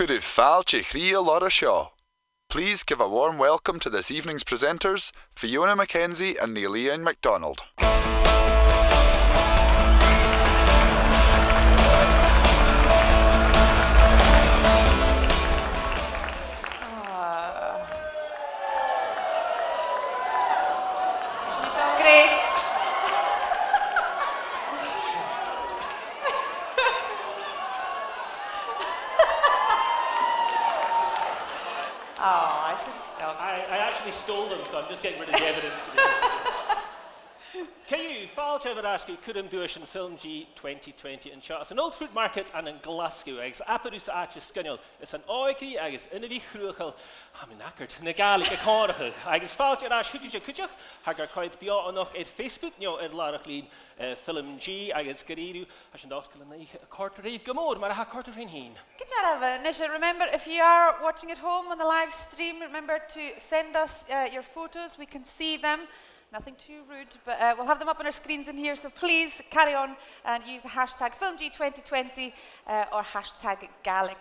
Cúireadh fáilte chriail lara seo. Please give a warm welcome to this evening's presenters, Fiona, Mackenzie and Iain MacDonald. I actually stole them, so I'm just getting rid of the evidence. Caillú, fáilte ever ask you could Duaisean FilmG 2020 in shot. It's an old fruit market and in Glasgow. Agus apadús áte scineal. It's an Oidhche agus inahí chrúchal. I'm knackert. Na Gaelic a cárachal. Agus fáilte ar ask chuideach hagar coid bia anach at Facebook neo ar larach lín FilmG agus garíú as an dáscail na carter réh gamór mar ha carter hin. Good job, Nisha. Remember, if you are watching at home on the live stream, remember to send us your photos. We can see them. Nothing too rude, but we'll have them up on our screens in here, so please carry on and use the hashtag FilmG2020 or hashtag Gaelic.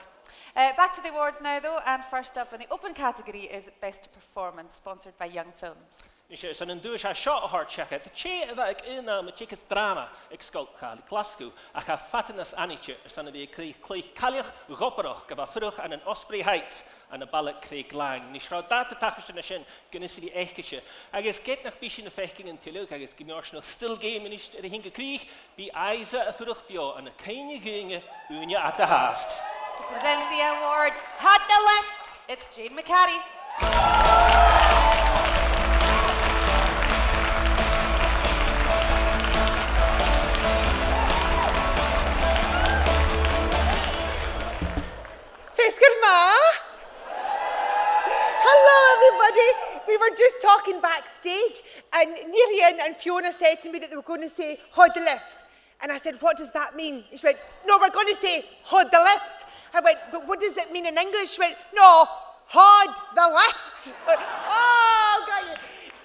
Back to the awards now, though, and first up in the open category is Best Performance, sponsored by Young Films. Is an Duaisean shot hard check it. The che of a in Machikas drama exculp Glasgow. I have fatness aniche, or son of a clay Kaliach, Goperach, of a Fruch and an Osprey Heights and a Ballot Craig Lang. Nishra data takish in a shin, Gunnissy Ekisha. I guess get nach bishin of fecking and Tiluk, I guess Gimortional still game in the Hinga Creek, be Isa a Fruch Dio and a Kanya Ginga, Unia at the Hast. To present the award, Hot the Left, it's Jane McCarry. Hello everybody, we were just talking backstage and Iain and Fiona said to me that they were going to say "Hod the left," and I said, what does that mean? She went, no, we're going to say "Hod the left." I went, but what does it mean in English? She went, no, Hod the left. Oh, got you.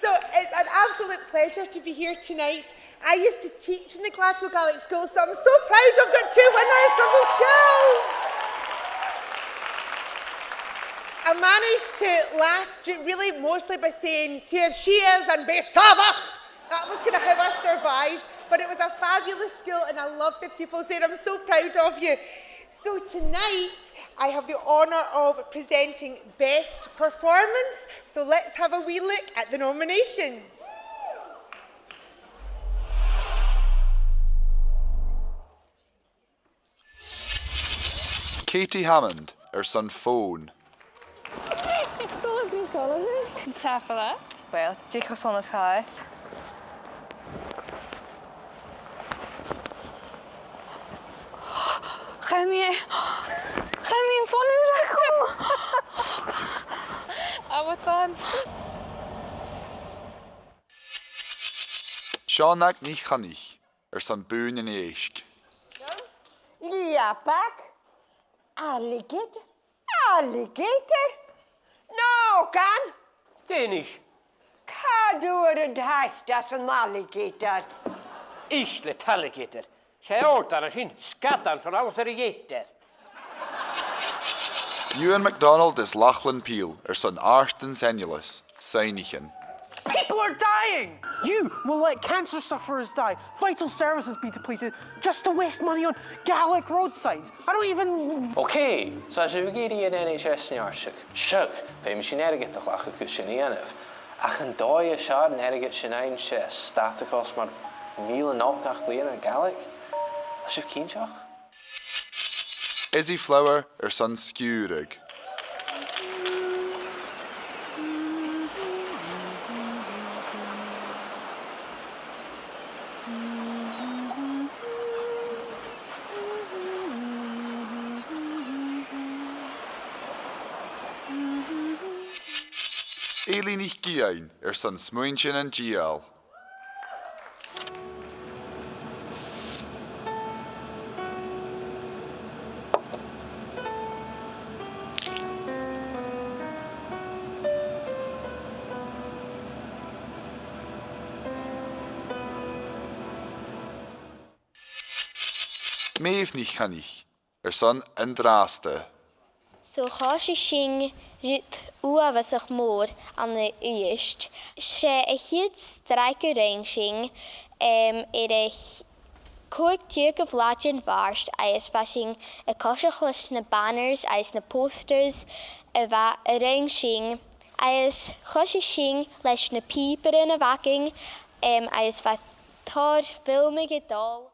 So it's an absolute pleasure to be here tonight. I used to teach in the Glasgow Gaelic School, so I'm so proud I've got 2 winners from the school. I managed to last really mostly by saying, here she is and be savach. That was kind of how I survived. But it was a fabulous school and I loved the people there. I'm so proud of you. So tonight, I have the honour of presenting Best Performance. So let's have a wee look at the nominations. Katie Hammond, her son Phone. Tafala. Well, Jacob's on his high. Chemie in phone. Awaton. Seanach ní chanich, her son Boone in Aishk. Liapak? Alligator? Alligator? No, can. Danish. Cadw'r y daith, that's an alligator. Isle alligator. Se ordan a sin skadan son aus gator. Iain MacDonald is Lachlan Peel, her son Arthur Senulus, Sainichen. People are dying! You will let cancer sufferers die, vital services be depleted, just to waste money on Gaelic roadsides. I don't even... Okay, so as we get in NHS in Arshik, Shuk, famous in Erget the Lachak Shinianev. Achan Doya Shard and Erget Shinain Chess, Staticos Mar Meal and Knockach Blair and Gaelic. As you've Keenchach. Izzy Flower, her son Stiùir. Iain, her son Smuinchin and Niall. Maeve ní chanich, her son Andraste. So cháis sin rút uafasach mór an na uist. Se a chiad streice rein sin Coig tuag of Lodgin Varst, is fashion a cosach leis na banners, is na posters, a ring shing, is choshi shing leis na peeper in a vaking, is va tar filmig it all.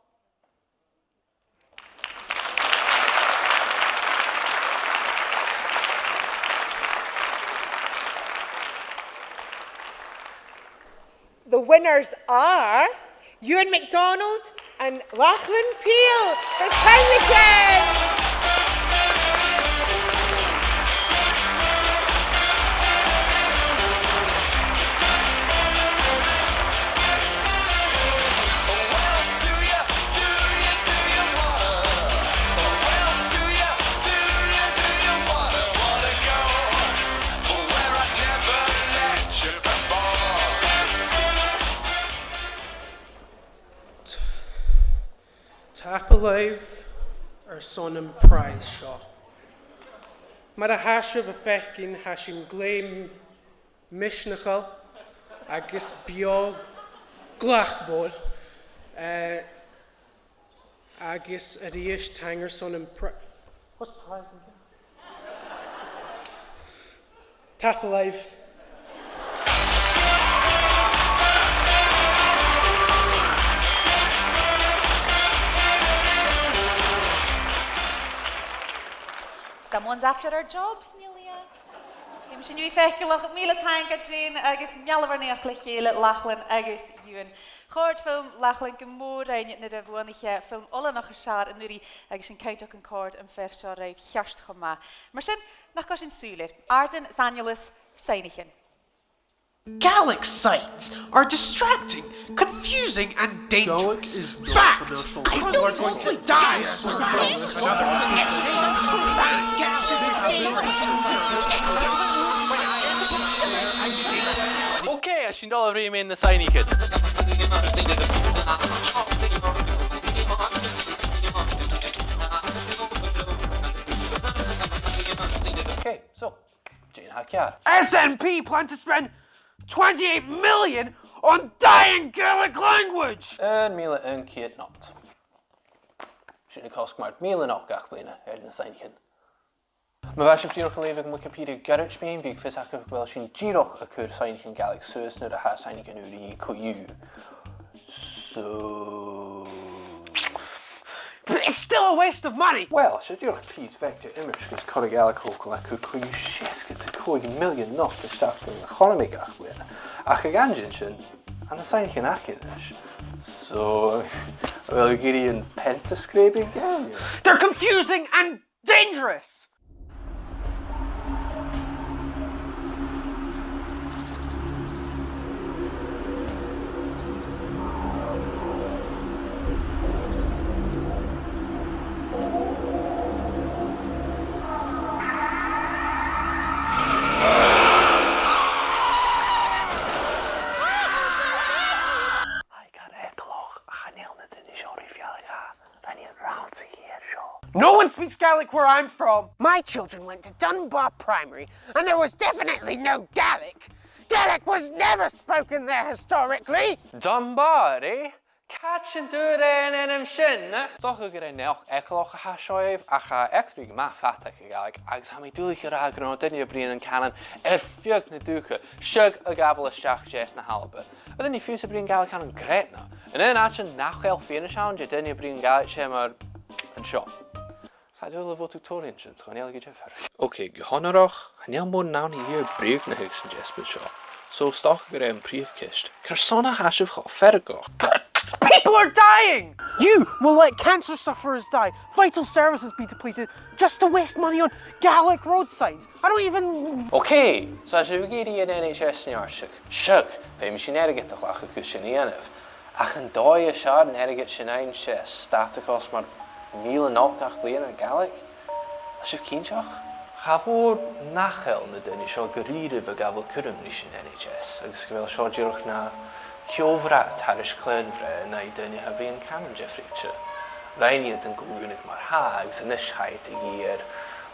The winners are Iain MacDonald and Lachlan Peel for Heineken. Tap alive ar son an prize seo. Mar a haisibh a fechgin haisin gléim misnachal agus beag glachmhór agus a ríis tanger son an prize. What's prize again? Tap alive. Someone's after our jobs, Niall. Dim sin nu fechilach míle tanga Jane agus mealvarneach le chéile Lachlan agus Iain. Chord film Lachlan gemór ein na a bhuanige film alle nach geschaar en nuri agus sin keitach an cord an fersha raif hjast gema. Mar sin nach go sin súlir. Arden Sanulus Seinichen. Gallic sights are distracting, confusing, and dangerous. Fact! I don't want to die. Okay, I should all remain the signy kid. Okay, so, Jane Hackard. SNP plan to spend 28 million on dying Gaelic language! Mila yn Ciad not. Sy'n cost gwmart Mila not gach blina yn y sain hyn. Mae fashion ffyrwch yn lefydd Wikipedia gyrrach mi'n big fys ac yw'r gweld sy'n giroch y cwr sain hyn Gaelic sys nyr a ha sain hyn yw'r i cwyw. So... But it's still a waste of money! Well, should you please vector image because Corrig Gaelic Hocal could cwyw sheske to cwyw million not to start in the economy gach blina. Ach ag angin sy'n and the sign can accurate. So, well, you get in pentascraping again. They're confusing and dangerous! No one speaks Gaelic where I'm from. My children went to Dunbar Primary and there was definitely no Gaelic. Gaelic was never spoken there historically. Dunbar, eh? Catch and do it in shin. Doch you get a neck echoch a hashoive, a extrig ma fatak Gaelic, ags hami dulich ragno, then you bring in cannon, fjug na duke, shug a gabble of shack chest na halibut. But then you fuse to bring Gaelic cannon gretna. And then action nachel finish on, you then you bring Gaelic shimmer and shop. I do love what Victorian shit, so I nearly get first. Okay, Gehonorach, I nearly more now in a year break na Higgs and Jesper Shaw. So stock a gram brief kissed. Kersona hash of hot fergo. People are dying! You will let cancer sufferers die, vital services be depleted, just to waste money on Gaelic roadsides. I don't even... Okay, so as you get in NHS in Arshik, Shug, famous in Erget the Lach of Kushinianev. Ach and Duaisean FilmG staticos mar Niall and gach blian ar Gaelic. As you've keenshach. Chafwr nachel na dyn sio gyrryr fy gafel cyrrym rys yn NHS. Agus gyfel sio dirwch na ciofrat harish clynfre na I dyn ha fi'n canon Jeffrey. Rhain iad yn gwybod mar hag sy'n yshaid I gyr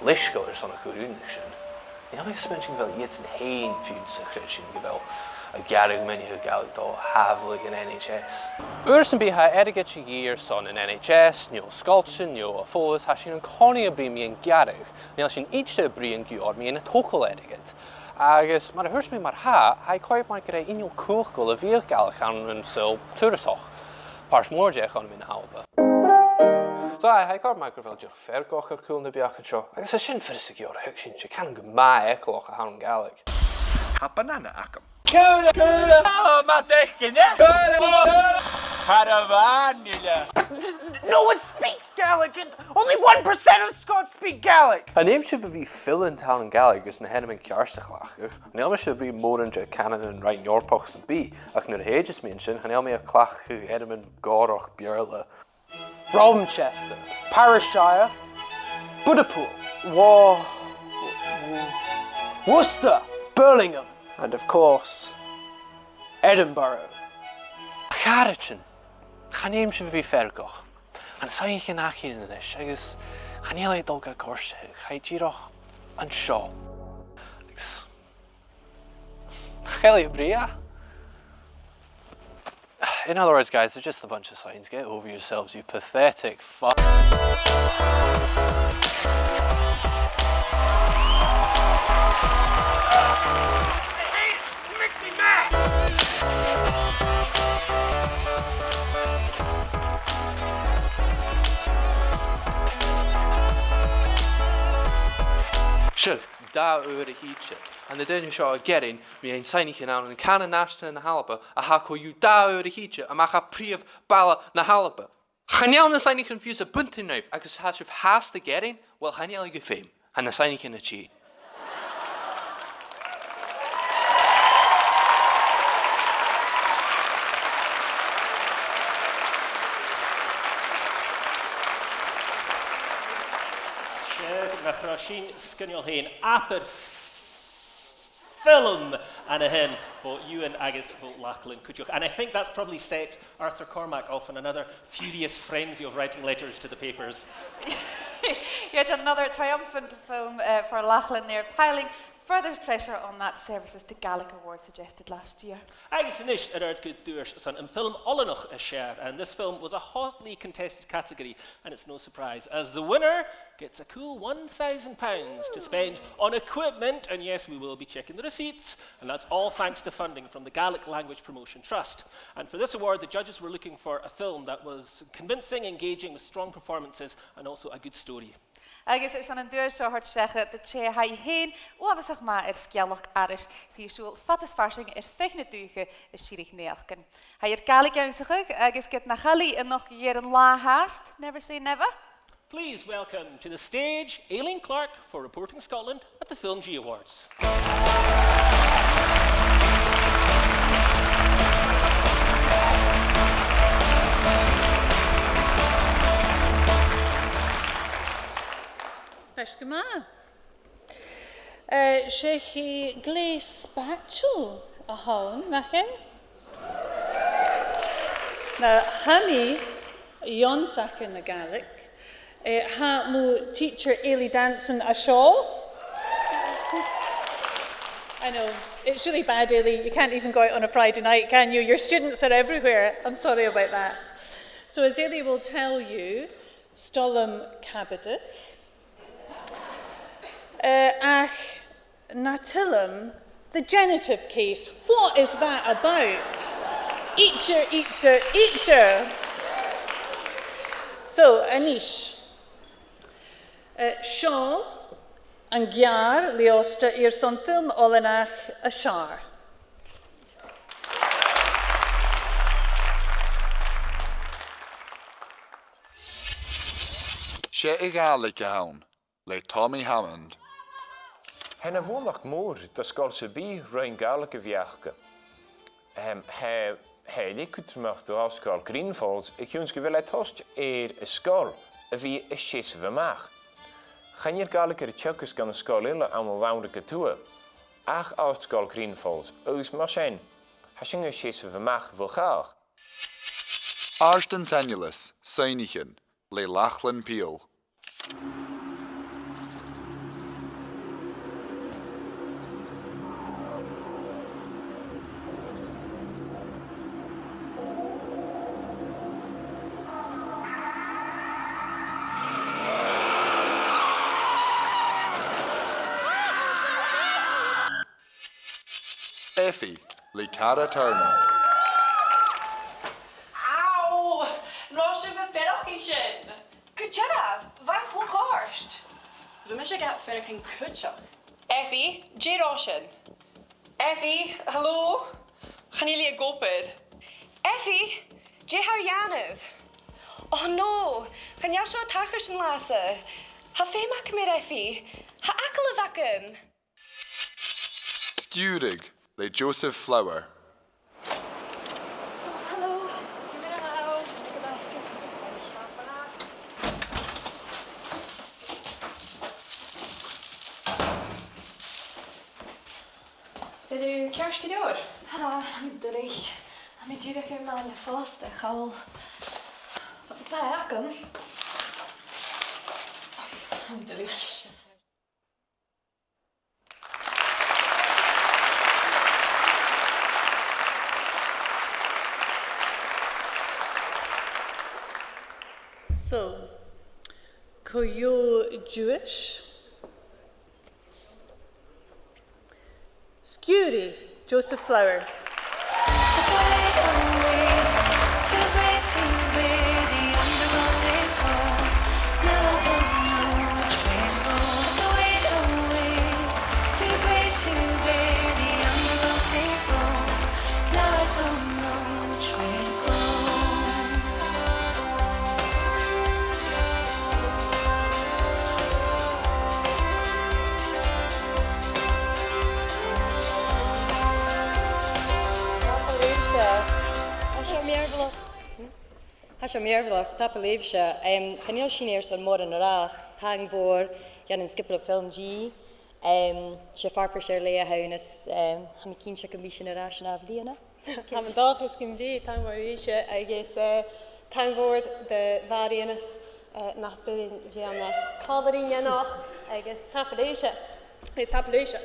Lischkel son a Kurunischen. Níl me spension fel iets in heen fiúd sa chrésin gewel. A garrig menu Gaelic do havlig in NHS. Urs yn ha eriget si year son in NHS, nio sculption, nio a fólus, ha sin an coni a bri mi an garrig. Níl sin each a bri an gior mi in a tokal eriget. Agus, mar a hurs mi mar ha coed mar gyda unio cwchgol a fi'r Gaelic an sil tuasoch. Pars morjech an min halba. So I coed mar gyda fel fergoch ar cwl na biach an sio. Agus a sin ffyrus a gior hwg sin, si can go ma ecloch a han Gaelic. Ha banana acum. Cura! Oh, ma dechkin, yeah? Caravan, No one speaks Gaelic, and only 1% of Scots speak Gaelic. A neem si fi fill in town Gaelic gus na hennem in kiarstachlach. Neel me si bri morenje Canada and right Yorpochs and B. Ach nur heges mention, hanel me a clach hennem in Goroch Bjerle. Romanchester, Parashire, Budapool, Worcester, Birmingham, and of course, Edinburgh. Charachin, gaan neem si fi fergoch. En sa je geen achien in this, agus gaan heel uit dolga korse, ga je giroch an sio. Geli bria. In other words, guys, they're just a bunch of signs. Get over yourselves, you pathetic fuck. Sure, da Oidhche. And the dinner shot getting me ein seinich in an can nashta na halba a hako you da Oidhche a macha priv bala na halba. Chaniel na seinich confuse a buntin knife agus has of has the getting well chaniel go fame and na seinich in a chi. Sin scinneol hain apar film and a hen for Iain agus Lachlan Cúideach. And I think that's probably set Arthur Cormac off in another furious frenzy of writing letters to the papers. Yet another triumphant film for Lachlan there, piling further pressure on that services to Gaelic award suggested last year. Agus inis good Duaisean in film Oidhche a share, and this film was a hotly contested category, and it's no surprise, as the winner gets a cool £1,000 to spend on equipment, and yes, we will be checking the receipts, and that's all thanks to funding from the Gaelic Language Promotion Trust. And for this award, the judges were looking for a film that was convincing, engaging, with strong performances, and also a good story. Agus san an dúir seo hart secha de tre ha héin óhasach ma scialach aris sí siúil fatas farsing feicne dúche siirich neachcan. Ha Gaelic aansachig agus get na chali en noch hier een la haast, never say never. Please welcome to the stage Aileen Clark for reporting Scotland at the FilmG Awards. Fescuma. Shechi glé spatchel a hawn, nache? Now, Hammy, Jonsach in the Gaelic, ha mu teacher Ailey dancing a shawl. I know, it's really bad, Ailey. You can't even go out on a Friday night, can you? Your students are everywhere. I'm sorry about that. So as Ailey will tell you, Stollum Cabadich. Ach, Natilum, the genitive case. What is that about? Eacher. So, Anish. Shaw and Gyar Leosta son film Olenach a Shar. She Gaelic hawn, le Tommy Hammond. Hen a bhólach mór do scoilse bí roiin Gaelic a bheachcha. He cútramach do áscoil Green Falls I chiúns go bhfuil le tost a scoil a bhí a séis bheamach. Chainir Gaelic teachas gan a scoil ile am bhhaimra go tua. Ach áscoil Green Falls, agus mar sin, ha sin a séis bheamach bhilchach. Arston Sanulis, Sainichen, le Lachlan Peel. le Cara Turner. Au! Rás go ferach sin. Go jaraf, bhain chó gáist. Bhí me sé gap ferach an cúteach. Effie, J. sin. Effie, hello? Gaan jullie gopid? Effie, J. haar Janov. Oh no, gaan jou zo tachers in lassen. Ha fé mac meer Effie. Ha akele vacuum. Stiùir le Joseph Flower. Bid u kerst gedoor? Ha, midderig. Met jullie gaan naar de vaste gaal. Vacuum. Midderig. So, are you Jewish? Stiùir, Joseph Flower. Has sem méervlach tap leefse chaneel Chineers an mór an raach tang voor gan een skipper FilmG se farper sé le haunas ha mi kin kan bí sin a ra af líana. Ha een dag is gin wie tang Oidhche agus tangwoord de varianas nach vi an calverin nach agus tapéise. Is tapéise.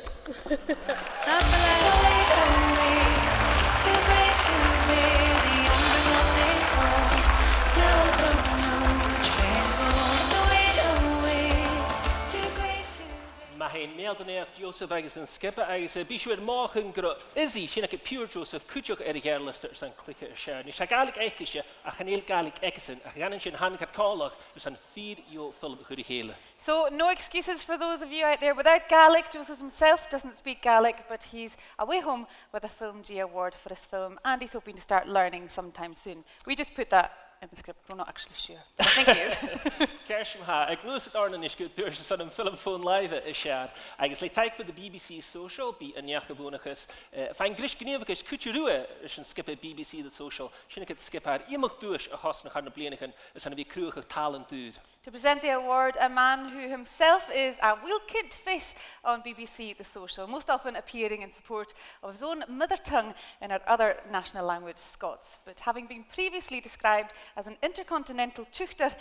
Ma hain mealdaneach Joseph agus an skippe agus bíisiúir máchan gro isí sinna go pure Joseph cúteach ar ghearlister san clicha a seir. Ní se galig eiceise a chanéil galig eicesin a ganan sin hanigad cálach gus an 4 film chuir héile. So, no excuses for those of you out there without Gaelic. Joseph himself doesn't speak Gaelic, but he's away home with a FilmG award for his film, and he's hoping to start learning sometime soon. We just put that in the script, we're not actually sure. But I think he is. Kersim ha, ag lús at ornan is good dúir san an film phone live is sear. Agus le taig for the BBC Social, bí an neachgabúnachas. Fein gris gníomhachas cúteúa is an skippe BBC The Social. Sinna could skip haar imach dúis a hosnach ar na blianachan is an a bhí cruúach talent dúd. To present the award, a man who himself is a Wilkint face on BBC The Social, most often appearing in support of his own mother tongue in our other national language, Scots. But having been previously described as an intercontinental tuchter,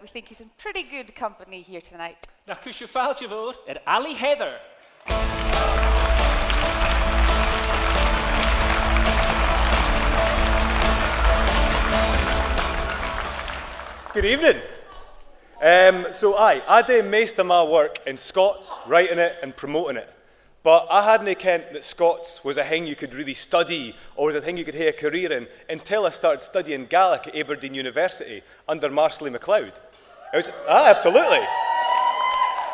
we think he's in pretty good company here tonight. Na cúisiú fáilte bhór Ali Heather. Good evening. I do most of my work in Scots, writing it and promoting it. But I hadn't kent that Scots was a thing you could really study or was a thing you could have a career in until I started studying Gaelic at Aberdeen University under Marcely MacLeod. Absolutely.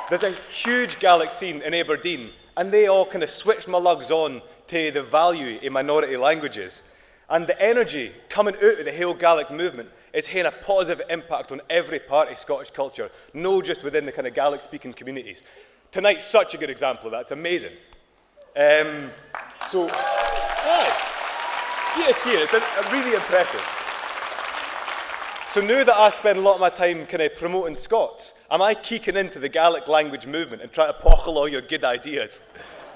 There's a huge Gaelic scene in Aberdeen and they all kind of switched my lugs on to the value in minority languages. And the energy coming out of the whole Gaelic movement is having a positive impact on every part of Scottish culture, not just within the kind of Gaelic-speaking communities. Tonight's such a good example of that. It's amazing. Give it a cheer. It's really impressive. So now that I spend a lot of my time kind of promoting Scots, am I kicking into the Gaelic language movement and trying to pochel all your good ideas?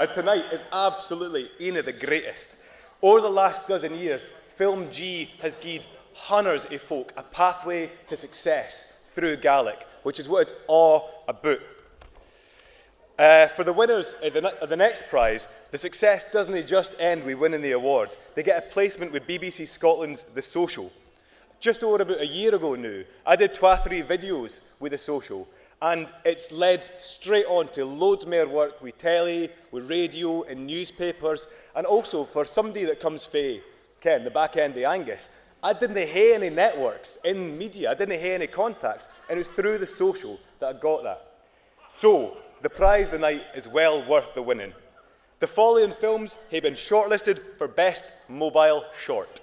And tonight is absolutely one of the greatest. Over the last dozen years, FilmG has given hundreds of folk a pathway to success through Gaelic, which is what it's all about. For the winners of the next prize, the success doesn't just end with winning the award. They get a placement with BBC Scotland's The Social. Just over about a year ago now, I did 2 or 3 videos with The Social, And it's led straight on to loads more work with telly, with radio and newspapers, and also for somebody that comes from the back end of Angus, I didn't have any networks in media, I didn't have any contacts, and it was through the social that I got that. So, the prize tonight is well worth the winning. The following films have been shortlisted for Best Mobile Short.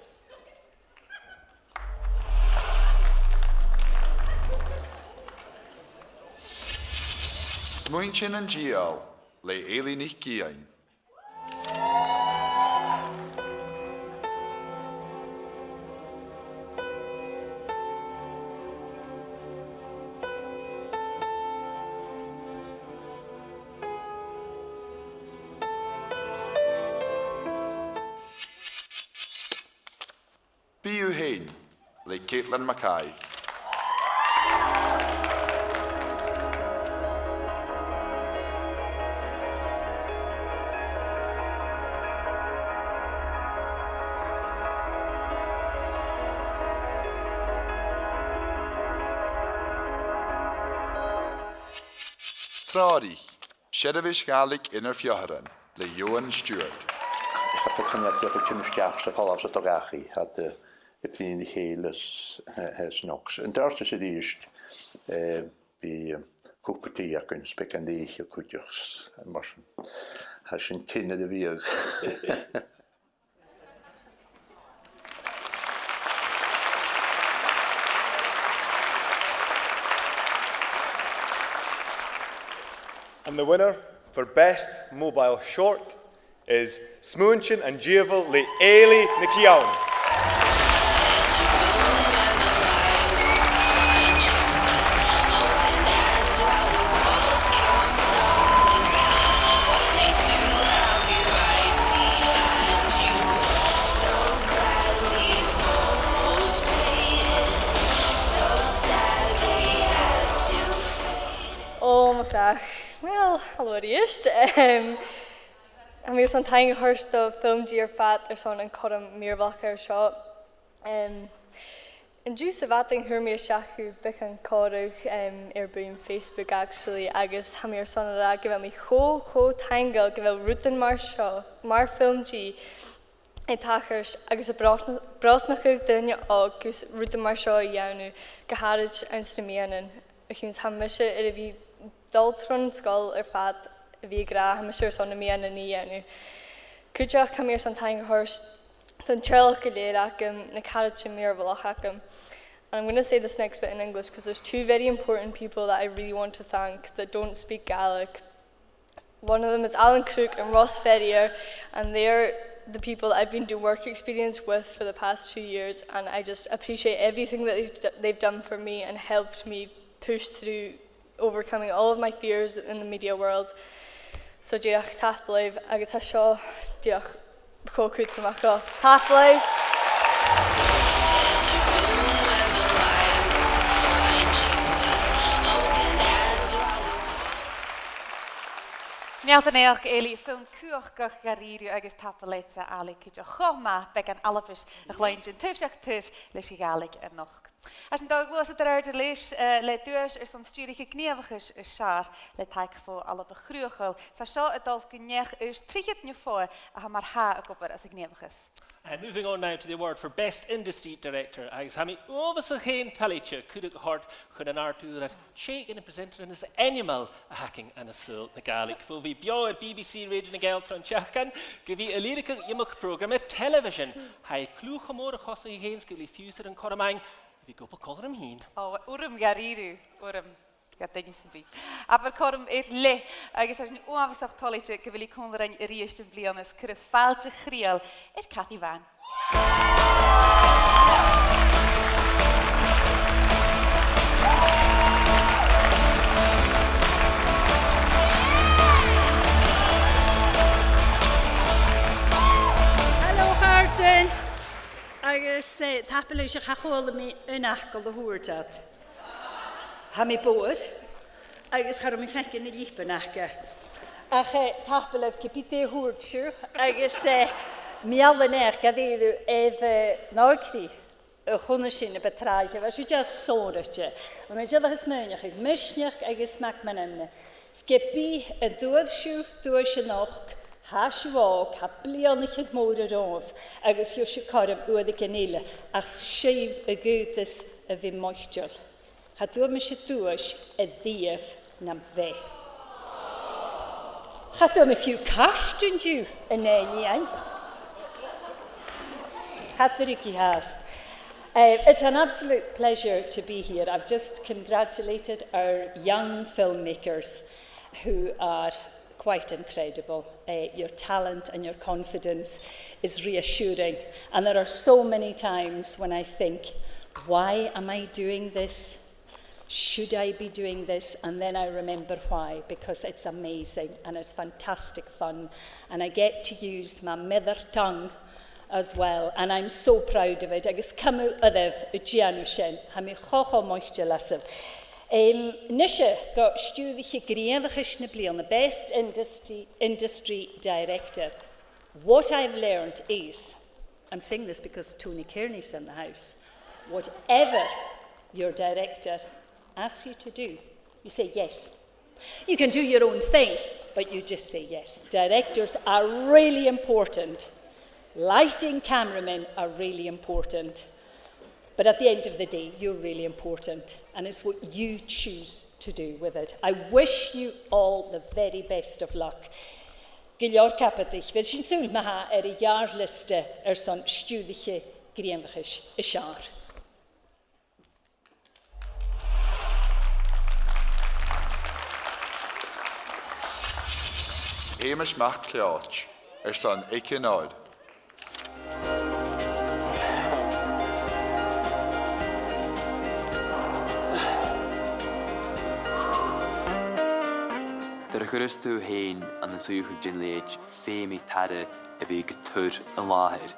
Smuinchin and Niall, le Aileen Iain. Duaisean, le Caitlin Mackay. Trari, Shedivish Gaelic Inner Fioharan, le Johan Stewart. Ik had ook net dat ik je misschien ze vallen als het togachi had de in de hele snoks. En daar is het eerst bij koepertier kun spreken die je kutjes maar als een kind de weer. And the winner for Best Mobile Short is Smuinchin and Niall le Aileen Iain. Oh, my dag. Well, hallo eerst. I'm here on time hirst of FilmG fat or son and cut him mirvacher shot. In juice of ating her mir shaku bican corrig boom Facebook actually agus hamir son of give me ho tangle give a rutin mar show mar FilmG tachers agus a brosnachug dunya agus rutin mar show yanu gaharage and snimianen huns hamisha it be daltron skull fat vigra hamisha son mian ni yanu kuja come here son time hirst then chelkaderakum na carriage mir valachakum. And I'm going to say this next bit in English because there's two very important people that I really want to thank that don't speak Gaelic. One of them is Alan Crook and Ross Ferrier, and they're the people that I've been doing work experience with for the past 2 years, and I just appreciate everything that they've done for me and helped me push through overcoming all of my fears in the media world. So diolch tathblaid agus hasho diolch bchocwyd ymachol. Tathblaid. Mealtaneach Eli film cuachgach gariru agus tapaleitsa ali kuja choma began alapus a chleintje tufsach tuf leis galig en nog. As een dag was het eruit de lees le duurs is dan stuurige knieviges is schaar le taik voor alle begruegel. Sa zo het al kunjeg is triget nu voor a maar ha a kopper as knieviges. And moving on now to the award for Best Industry Director. Agus hami overse geen talitje kudig hard kunnen naartoe dat shake and presented in as animal a hacking and a sul na Gaelic. Voor wie bio at BBC Radio na Gael tron chackan, gevi a lyrical yimuk program at television. Hai clue gemore gosse heens gevi fuser en kormang. Vi go på kolrum heen. Oh, urum gariru, urum. Gat ding is bi. Aber korm le, agus as ni oafsach talitje gevili konder en riesten blianes kre faltje griel. Kathy van. Hallo Harten. Agus tapelus je gachol me unachkel de hoortat. Ha me boord. Agus ga me fenken in liefbenachke. Ach tapeluf kapite hoortje. Agus Mialvener, cadê Eve Norkri? chuna sin na betraige, was ju just sóirte. A me jada hysmynach ag mysnach agus mac manamne. Skipi a dúidsú dúise noch, Hasiwag, ha blianach yn môr yr of, agos yw si corym ywyd y genile, ach sef y gwythys y fi moechdiol. Ha dwi'n mysio dwys y ddiaf nam fe. Ha dwi'n myffiw castyn diw yn Iain. Ha dwi'n rigi house. It's an absolute pleasure to be here. I've just congratulated our young filmmakers who are quite incredible. Your talent and your confidence is reassuring. And there are so many times when I think, why am I doing this? Should I be doing this? And then I remember why, because it's amazing and it's fantastic fun. And I get to use my mother tongue as well. And I'm so proud of it. Agus camu adef y gianw sien, ha mi chocho moechdio lasaf. Nisha got stiùir grievachis na blian, the best industry director. What I've learned is, I'm saying this because Tony Kearney's in the house, whatever your director asks you to do, you say yes. You can do your own thing, but you just say yes. Directors are really important. Lighting cameramen are really important. But at the end of the day, you're really important, and it's what you choose to do with it. I wish you all the very best of luck. Gilior capatich, fel sy'n sŵl maha y jaarliste son stiùir grievachis y siar. Hamish MacDonald son Iain. Dyr chwrys tŵ hain an y sŵch gyn leid ffeimi tare y fi gytwr yn lahir.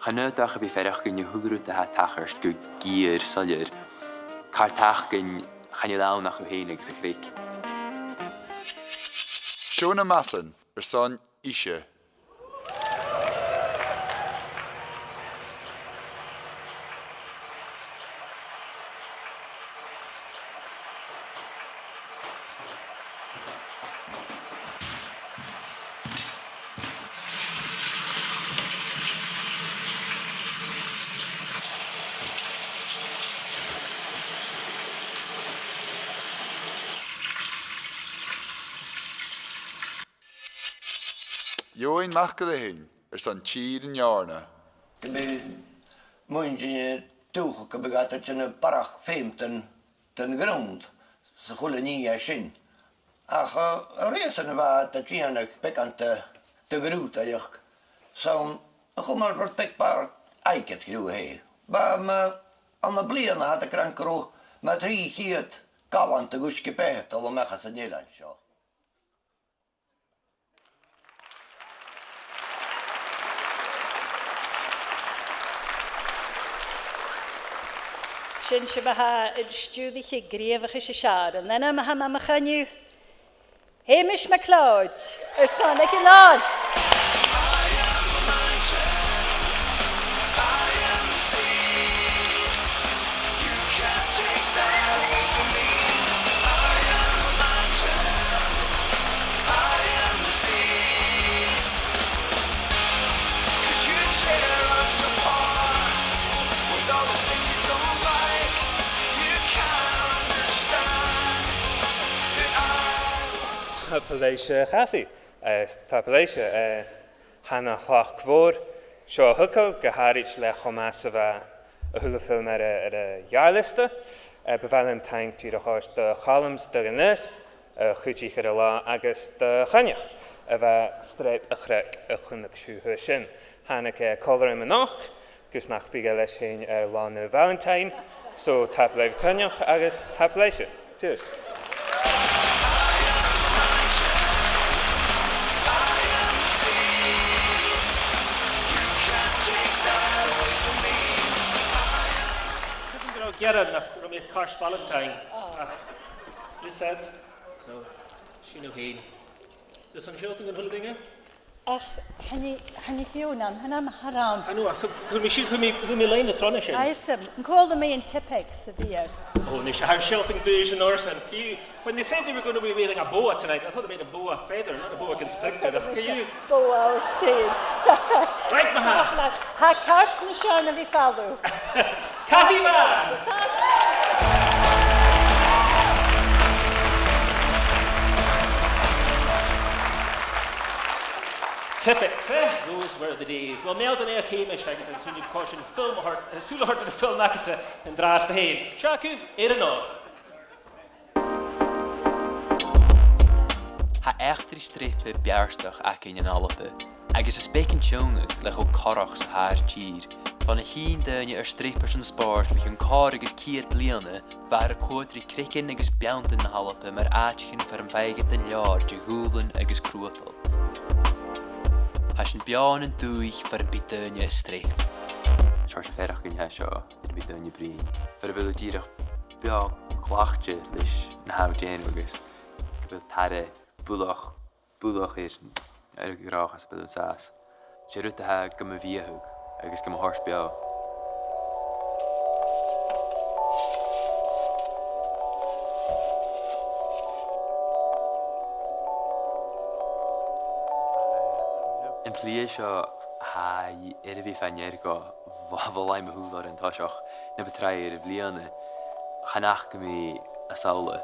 Chanydach y fi fferach gyn y hwlrwyd y ha tachars gyw gyr solir. Car tach gyn chanyddawn ach o hain ag sy'n chrig. Fiona Masson son Oidhche. Iain MacDonald son Tír yn Iarna. Gybi mwyn dyn dwch gybi gata dyn y barach ffeim dyn grwnd sy'n chwle ni a sy'n. Ach y res yn y fa da dyn ag begant dy grwd a ywch. So, y chwmal fod beg bar aiget grw hei. Ba ma an y blian a had y gran grw ma 3 hyd galant y gwsgi bet o lo mechas y nilan sio. Sin se baha stiùir grievachis y siar, and then I'm a chanyu. Hamish MacLeod, son Iain. Tapalaisha Chafi, Tapalaisha Hannah Hawk Kvor, Shaw Huckle, Gaharich Le Homasava, a hula film at a Yarlista, Bevalem Tank to the horse, the columns, the Ganes, Huchi Hirala, agus the Hanyach, of a straight a crack, a Hunak Shu Hushin, Hannah Colorim and Knock, Gusnach Bigaleshin, Lana Valentine, so Tapalay Kanyach, agus Tapalaisha. Cheers. Gerard nach Romeo Cars Valentine. This said, so she knew he. There's some shooting and holding it. Ach, Hanny Fiona, Hannah Haram. I know, who me line the tronish. I said, and called me in Tipex severe. Oh, Nish, I have shelting Duaisean Orson. When they said they were going to be wearing a boa tonight, I thought they made a boa feather, not a boa constrictor. Can you? Boa was teen. Right, Maha. Ha cash na Sean vi fallu. Kahima! Typics, Those were the days. Well, Melden Air Camish, I guess, and soon you caution film or Sula Hurt in the film Nakata and Dras the Hain. Shaku, Erenov. Ha echter strepe bjarstach ac in alpe. Agus is spekin tjónug lech o corach sa haar tír. Van a hín dönje streepers en sport vich een kar agus kier bliane, waar a quotri krikken agus bjaunten na halpe, maar aatchen voor een veiget een jaar, je goelen agus kroetel. Has een bjaan en doeig voor een bitönje streep. Zoals je verder kun je zo, een bitönje brien. Voor een wilde dierig bjaan klachtje, lis na hout genoeges. Ik wil tare bulach is erg graag als bedoel saas. Je rutte ha gemme viehug, agus gemme horsbjaan. In Pleasure ha ervi van jerga valai me hoelar en tashach ne betraier bliane ganach me a saule.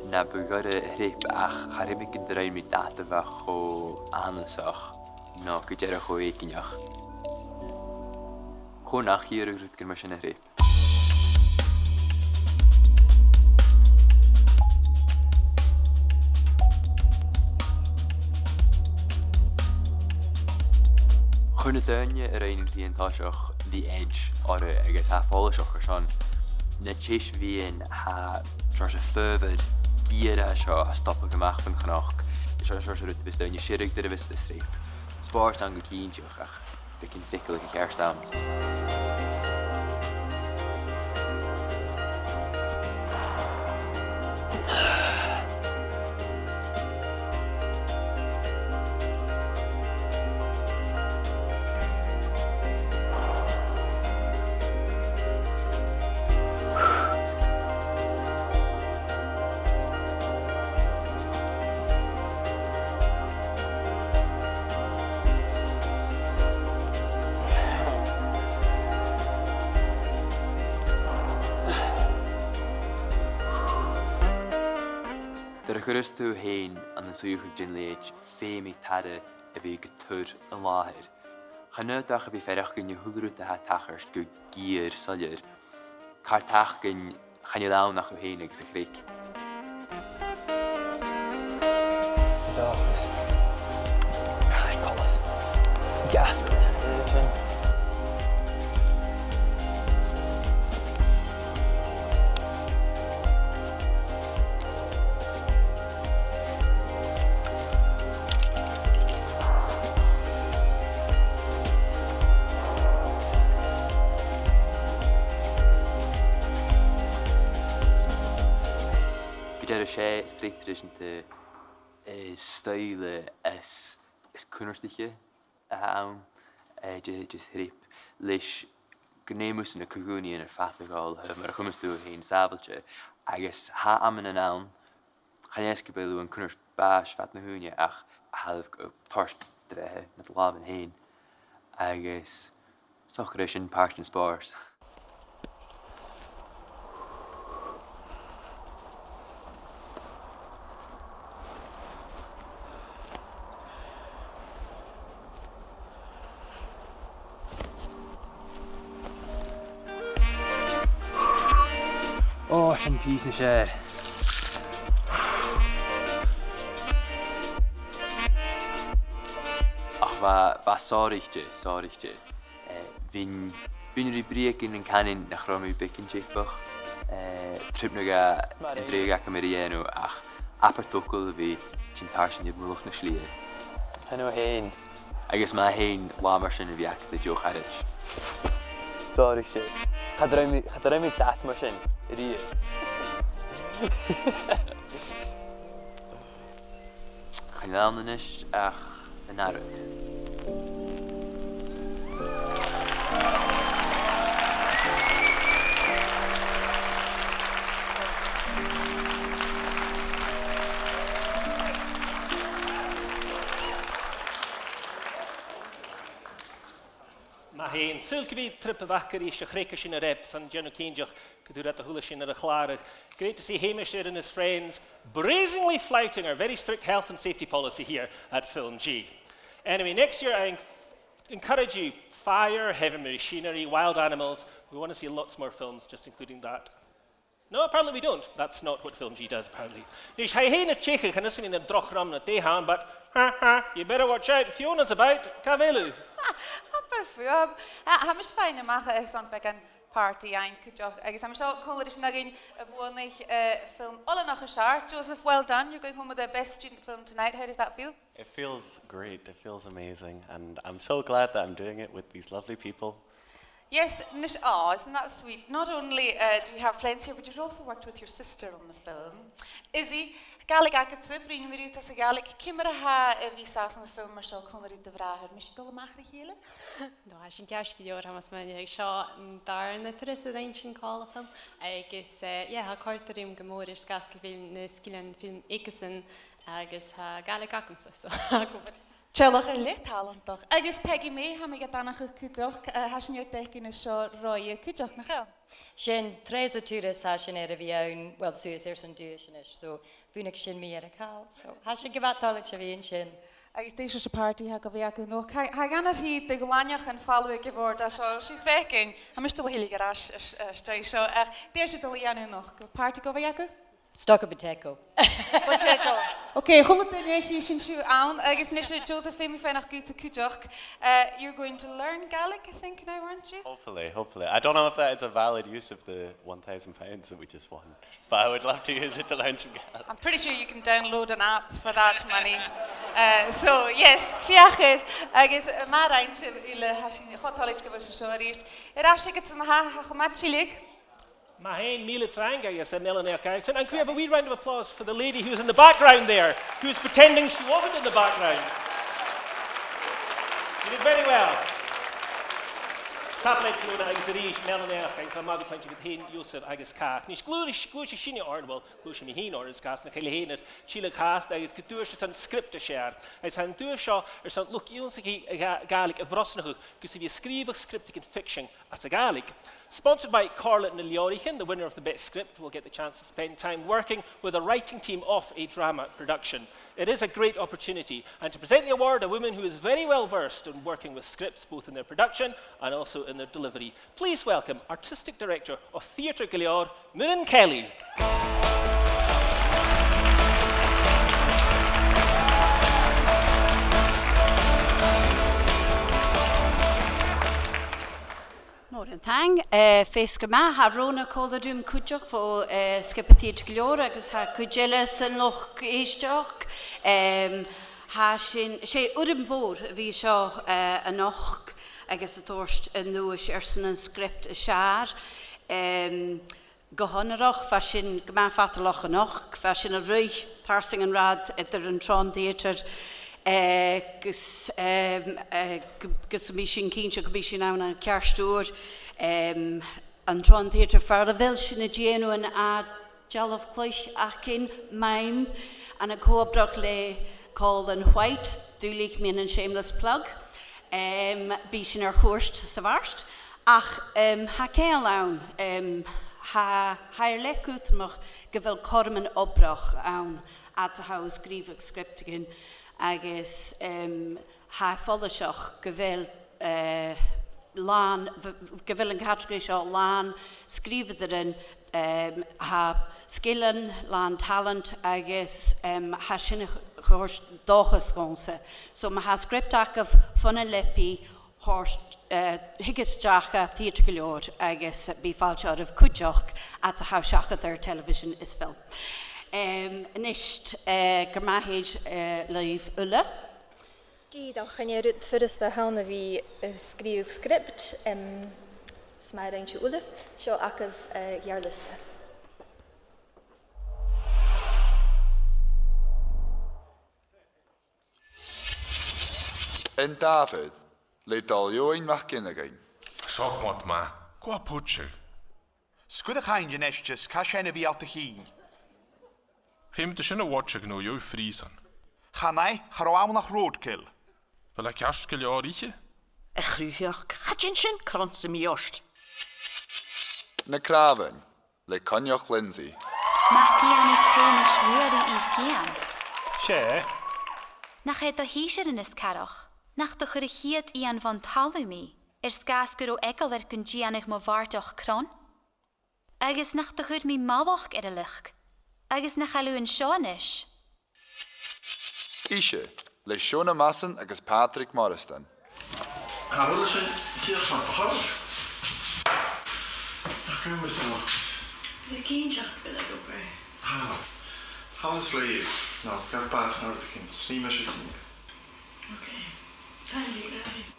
Na bugare hreep ach haribik in draai met datawach o aansach na kujera go ekinjach. Go nach hier rutker machine hreep. Gunne tuinje rein die tasach die edge ore I guess half all shocker son. Net chase wie in ha tras a further Giera seo a stoppa gemacht van knach. Is er soort rut bist je shirig de wist de streep. Sport aan gekindje ach. Begin fikkelige kerstaan. Chris tú hain an na suúcha gin leid féimi tade a bhí go tur an láthir. Chanúteach a bhí ferach gin hulrúta ha tachars go gír salir. Car tach gin channe lánach o hain agus a chríc. Darkness. Ai, colas. Gas. Sé streeptrissente style is kunnerstiche aan just hreep leis gnémus na kaguni in fatgal maar gommes toe heen sabeltje agus ha am an aan ganeske belu en kunners baas vat na hunje ach half torst drehe met laven heen agus toch in part spars. Oh, sin pís na sé. Ach, va sárichte. Vin Byn yr i brieg yn canin na chromi bic yn jeifach. Trip nog yn dreg ac am yr enw ach apertocol fi ti'n tarsin i'r mwlwch na slir. Hynny o hen. Agus mae hen lamar sy'n y fiac dy joch arach. Sorry shit. Chadrai mi dat mar sin, ri. Cha'n dal yn ys ach yn arwyd. Hain, sulky trip of Akari, Shakreka in a reps, and Jenna Kinjach could do that the Hulishin at a Clark. Great to see Hamish and his friends brazenly flouting our very strict health and safety policy here at FilmG. Anyway, next year I encourage you fire, heavy machinery, wild animals. We want to see lots more films, just including that. No, apparently we don't. That's not what FilmG does, apparently. Nish hain at Cheka, and this mean the droch ram na dehan, but you better watch out. Fiona's about. Cavelu. Perfum. Hamish fine machen er stand back an party ein kujok. Agus hamish all colorish nagin of one film all nach a Joseph, well done. You're going home with the best student film tonight. How does that feel? It feels great. It feels amazing, and I'm so glad that I'm doing it with these lovely people. Yes, isn't that sweet? Not only do you have friends here, but you've also worked with your sister on the film. Izzy, Gaelic agus bring me uit as Gaelic. Kimmer ha visas on the film Marshall Connery de vragen. Mis je dolle magre gele? No, as in gaski jaar hamas man ik sha daar na presidentien call film. Ik is ha karterim gemoris gaski vil skillen film ikesen agus ha Gaelic akumsa so. Chelach talent toch. Agus Peggy May ha me gadanach kudoch has nie teken is so roye kudoch na gel. Sin tresa turas ha sin viaun well suas son Duaisean so Funik sin mi cal, so has she give out knowledge of Iain sin. Agus déis a party ha go bhíacu nó. Ha gan hí de gláineach an fallú go bhór a seo sí fécin. Ha mis tul hílig arás strai seo. Déir sé dolianú noch. Party go bhíacu? Stock a Bateco. Bateco. Okay, chulat in éich sin siú an. Agus nis Joseph fémi fénach gúta cúteach. You're going to learn Gaelic, I think, now, aren't you? Hopefully. I don't know if that is a valid use of the £1,000 that we just won, but I would love to use it to learn some Gaelic. I'm pretty sure you can download an app for that money. So, yes, fiachir. Agus mar ein se ile hasin chotálig go bhs seo ríist. Ashe get some ha chomatilig. Mahain Mila Franga, yes, a millionaire guy. And can we have a wee round of applause for the lady who's in the background there, who's pretending she wasn't in the background. You did very well. Tablet Fiona agus ríis millionaire guy, so Madi Quench with Hain Yusuf agus Kath. Nish glúis sinne ordwell, glúis mi hin or is gas na chile hénet, chile cast agus gedúir san script a share. As han dúir seo san look Ionsaki Gaelic a vrosnachu, gus if you skrive scriptic in fiction as a Gaelic. Sponsored by Carla Niall, the winner of the best script, will get the chance to spend time working with a writing team of a drama production. It is a great opportunity, and to present the award, a woman who is very well versed in working with scripts, both in their production and also in their delivery. Please welcome Artistic Director of Theatre Gaelior, Muireann Kelly. Morning thang, fes gyma, ha rona cola dwi'n cwdioch fo sgipatid glor agus ha cwdjeles yn loch eistioch. Ha sy'n wrym fôr fi sio yn och agus y torst yn nŵs ersyn yn sgript y siar. Gohonneroch, fa sy'n gyma ffateloch yn och, fa sy'n y rwych tarsing yn rad edrych yn tron theatr. Gus mi sy'n cynnig go mi sy'n awn yn ciarstwr yn tron theatr fawr a fel sy'n y dienw yn a jalaf clych ac yn maim yn y cobrach le call yn white dwylig mi'n yn shameless plug bi sy'n ar chwrst sa farst ach ha cael awn ha hair le cwtmach gyfel corm yn obrach awn at a haws grifag script again agus ha follow-seach gyfel lan, gyfel yn categori seo lan, sgrifad yn ha skillen, lan talent agus ha sy'n chwrs dochas gonsa. So ma ha sgript ac of ffyn yn lepi higisteacha theatre go leor agus bí fáilte of cúteach at a hauseachad ar television is film. Nisht gur maithéid leibh uile. Dí dan gaan je rut first de hane wie skrif script smairintje ulle, zo agus jaarliste. In David, le Duaisean Mackenzie. Sog wat ma, qua pwtse. Sgwyd eich ein genestes, ca sian fi alt hyn. Rhym dy sy'n y watcha gno yw ffrisan. Chanai, charo am nach roadkill. Fel a cast gyda o'r eiche? Chrwioch, chadjyn sy'n crons ym iost. Na Craven, le Conioch Lindsay. Mackie an ik féimis ruúí íh céan. Sé? Nach é do híisiir in is carach. Nach do chur chiad Iain van talúmi. Scas gur ó egal gon díanach má bharteach cron. Agus nach do chur mí mábhach ar a lich. Agus nach chaú an seánis. Oidhche, le Fiona Masson agus Patrick Morriston. Harold sy'n tiach fan pachar. Nach gwyn mwys dan lach. De kindjak wil ik ook bij. Hans leef. Nou, gaf baas naar de kind. Snie maar zit in. Oké. Dank je graag.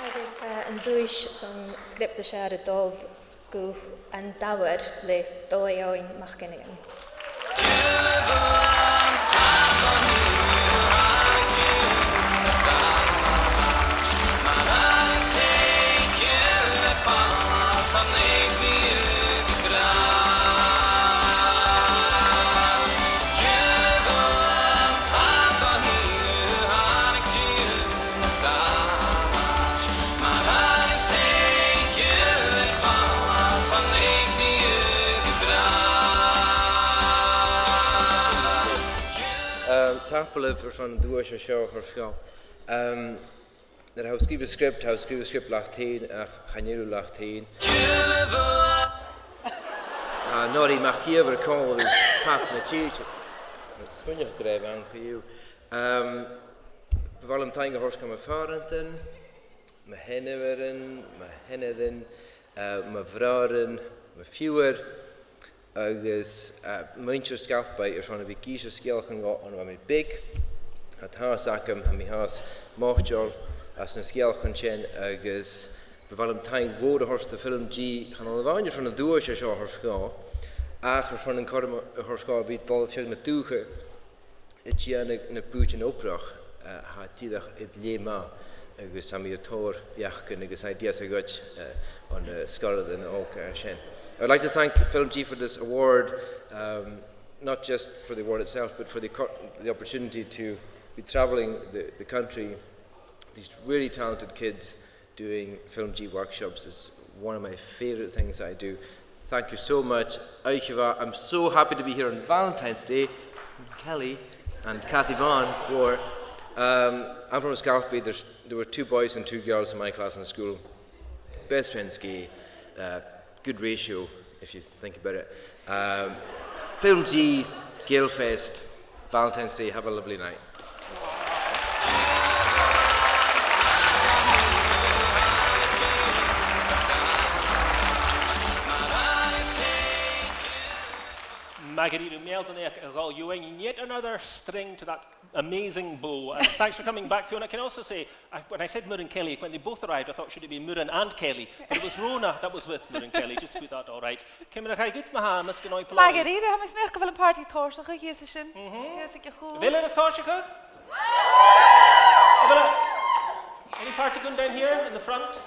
Agus an dúis san scripta sé a dómh go an dawer le Duaisean Mackenzie. Tapel voor zo'n Duaisean show haar schaal. Dat hij schreef een script lacht heen, gaan jullie lacht heen. Nori mag hier weer komen, pak met cheetje. Dat is gewoon grijp aan voor jou. Valentijn gehoors kan mijn vader mijn henneweren, mijn henneden, mijn vrouwen, mijn viewer. Agus muintir scalp by zo'n bhí gíse scialchan gá an bhí big at haas acham ha mi haas máchtjol as na scialchan sin agus bhfuilm tain bhór a horsta FilmG chan an bhainir son na Duaisean seo ar sá ach son an corm ar sá bhí dul fiú na dúcha i tíana na búin óprach ha tíadach i léma agus am tóir beachchan agus ideas a gut on scoilad an óca sin. I'd like to thank FilmG for this award, not just for the award itself, but for the opportunity to be travelling the country. These really talented kids doing FilmG workshops is one of my favourite things I do. Thank you so much. Oidhche, I'm so happy to be here on Valentine's Day. Kelly and Kathy Vaughan's war. I'm from Scalpby. There were 2 boys and 2 girls in my class in school. Best friends gay. Good ratio, if you think about it. FilmG, Gilfest, Valentine's Day, have a lovely night. Margarita Meldonek, yet another string to that amazing bow. And thanks for coming back, Fiona. I can also say, when I said Muir and Kelly, when they both arrived, I thought should it be Muir and Kelly, but it was Rona that was with Muir and Kelly, just to put that all right. Margarita, ha mis mech een party torsige hier is sin. Yes, ik goed. Willen de torsige? Any party going down here in the front?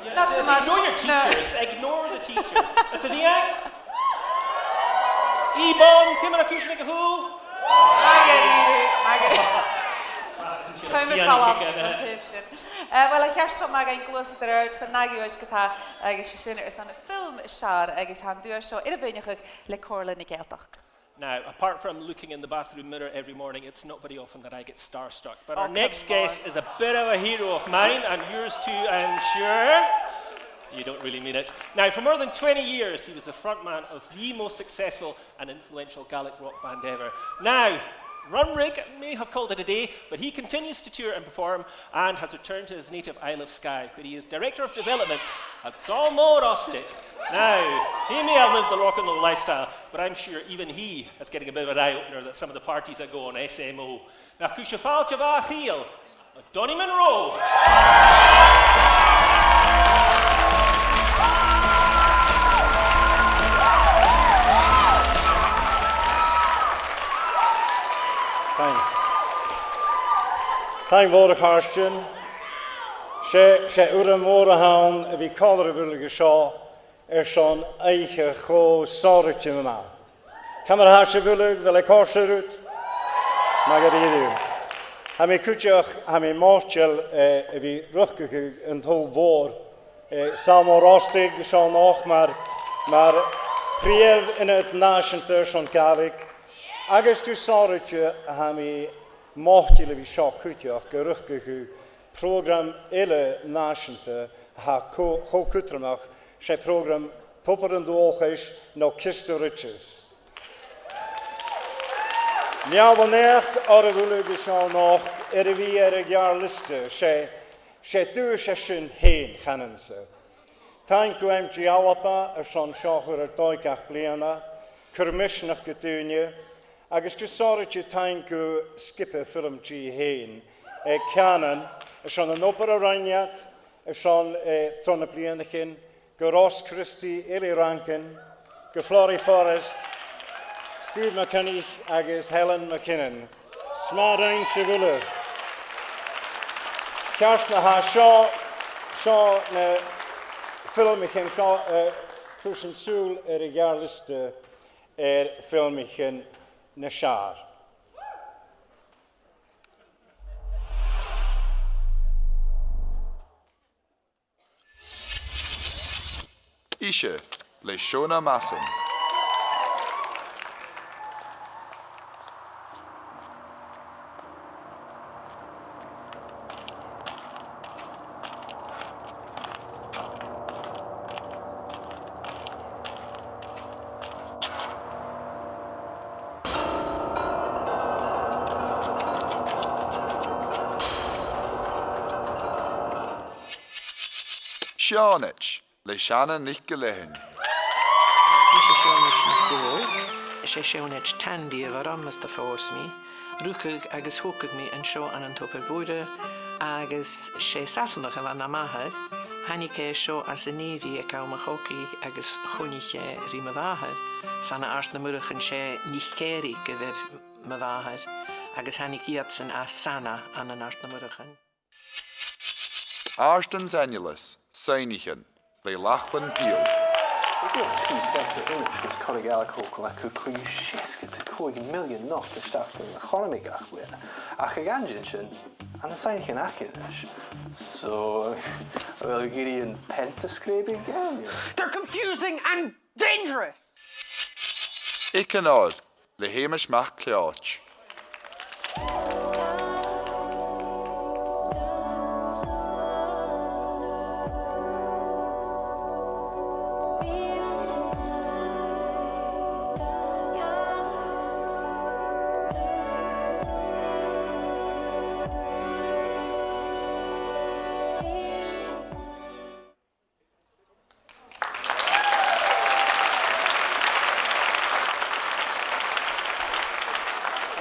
Yeah, not so much. Ignore your teachers. No. Ignore the teachers. Is it Iain? Ebon, Kimmer Kushnik who? Well, I hear some mag ein close to her to nagios kata agus sin is an film shar agus han duur so in a beinige le corla nigeltach. Now, apart from looking in the bathroom mirror every morning, it's not very often that I get starstruck. But our next guest is a bit of a hero of mine, and yours too, I'm sure. You don't really mean it. Now, for more than 20 years, he was the frontman of the most successful and influential Gaelic rock band ever. Now, Runrig may have called it a day, but he continues to tour and perform and has returned to his native Isle of Skye, where he is Director of Development at Salmore Ostic. Now, he may have lived the rock and roll lifestyle, but I'm sure even he is getting a bit of an eye-opener that some of the parties that go on SMO. Now, Cushafal Java Heel, Donny Monroe. Thank you, Carsten. She mór a haun a bhí cálar bhfuil seo sean aiche cho sáirte na. Camar se bhfuil bhfuil cóisiút na go dtíú. Ha mí cúteach ha mí máteil a bhí ruchcachu an tó bhór Salmór Ostig seán nach mar príomh ina náisianta seán Gaelic agus tú sáirte ha mí máteil a bhí seo cúteach go ruchcachu program ile náisianta ha chócútramach sé program topar an dóchais nó stiùir. Neamhanéach ar a bhfuil go seán nach a bhí a gearliste sé dúir sé sin héin chanansa. Táin go MG Alapa a seán seochar ar dóigach bliana, curmisnach go dúine, agus go sáirte táin go skippe FilmG héin ceanan a seán an opera raineat, a seán trona blianachin, go Ross Christie, Eli Rankin, go Florrie Forrest, Steve McKinney agus Helen McKinnon. Smádain se bhfuil. Ceart na ha seo na filmichin seo cruisin súl ar a gearliste filmichin na seár. Oidhche, le Fiona Masson. Seánit, le Shannon Nichgelehin. Ishe Seánit nach dóig, sé Seánit tandí a bhar ammas da fós mi, rúcag agus hócag mi an seo an topar bhúre, agus sé sasanach a bhana mahar, hanig é seo as a névi a gael machoki agus choniche rimadahar, sanna ars na murachan sé nichgeri gyfer madahar, agus hanig iatsan as sana an ars na murachan. Arstens Annulus, Seinighen, le Lachlan Peel. Gus chorig alcohol ac yw cwyn siesg to cwyn miliwn noch to staff yn economi gach wyr. Ach ag angin sy'n, an y sain chi'n acyn ys. So, wel giri yn pentascraping again. They're confusing and dangerous! Icanod, le Hamish Mac Cleoch.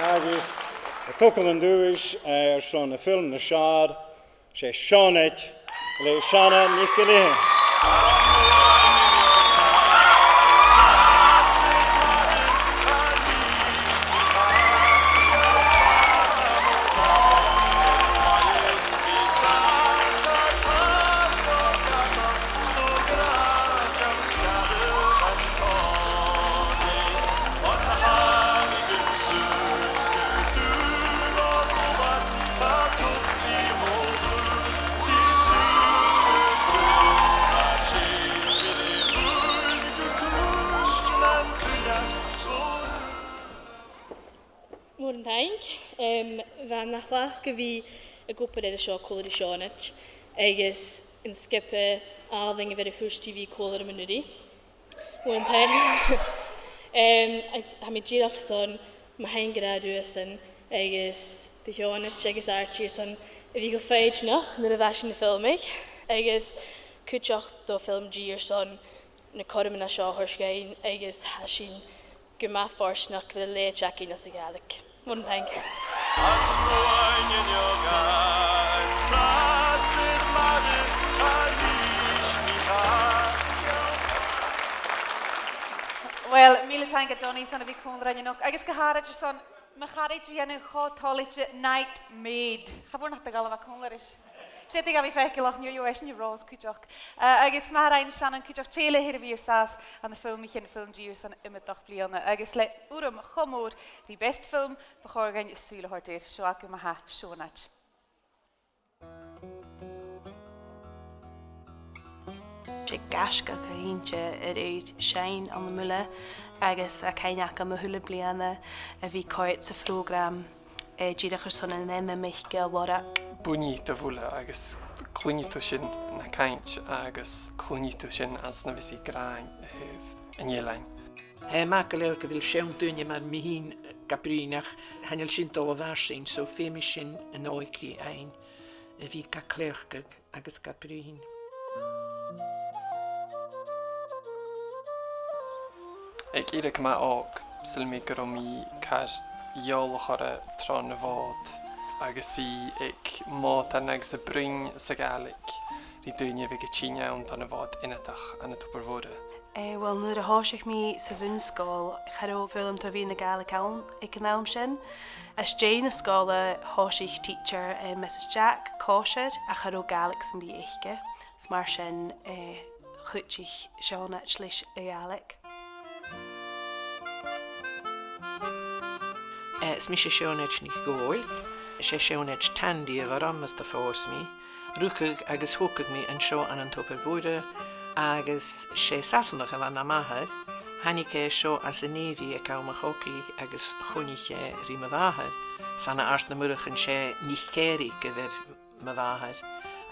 Agus tócan an dúis ar seán na film na seár sé Seánit le Shanna Nichgelehin. Morgen dank. Van nach lach go bhí a gopa ar seo choir Seánit agus in skippe aðing við hús TV kólar munudi. Und ha mi ddíach son ma hen graduasan agus de Fiona agus Oidhche son bhí go féid nach na bheisian filmig agus cúteach do FilmG son na corman seo thuiscéin agus ha sin go maith fársnach le léiteach na sa gaelic. One thank. Well, míle thank Donny san a bhí cún rannach. Agus go háid son ma charid dhéanú chátálaide night maid. Chabhór nach galh cún leis. Sé a bhí feicilach nniu eis ní rós cúteach. Agus mar ein sean cúteach téile hir bhí sás an na filmich in FilmG san imimeach blianana. Agus le uram chomór the best film bechorgain súile hortéir seo acu ma ha seonaid. sé gasca go hínte éad sein an na mula agus a caiineach am thula bliana a bhí coit sa prógram díadachar son an meme michge warach. Buní do bhula agus clúnitú sin na caint agus clúnitú sin as na bhí gráin in Iain. Mac leir go bhfuil sean dúine mar mihín gabrínach hanil sin dó bhar sin so féimi sin an óiclí ein a bhí gacléachgad agus gabrín. Ag ire go ág silmí go mí car eolachara trá na bhád agus í ag mát anag sa bring sa gaelic rí dúine bhí go tíine an na bhád inatach an na tupar bhóra. Wel, nuair a háiseach mí sa bhunscáil charó bhfuilm tá bhí na gaelic ann ag an nám sin. As dé na scála háiseach teacher Mrs Jack cóisiir a charó gaelic san bhí éiche, mar sin chuteach seánat leis a gaelic. Smí sé seonaid ní ggóil, sé seonaid tandí a bharram as de fós mí, rúcag agus thócag mí an seo an topar bhóra agus sé sasanach a bhain na maithir, hanig é seo as a néhí a cám a chocaí agus chuniche rí ma bhaithir, sanna ars na murachan sé níos céirí go bhir ma bhaithir,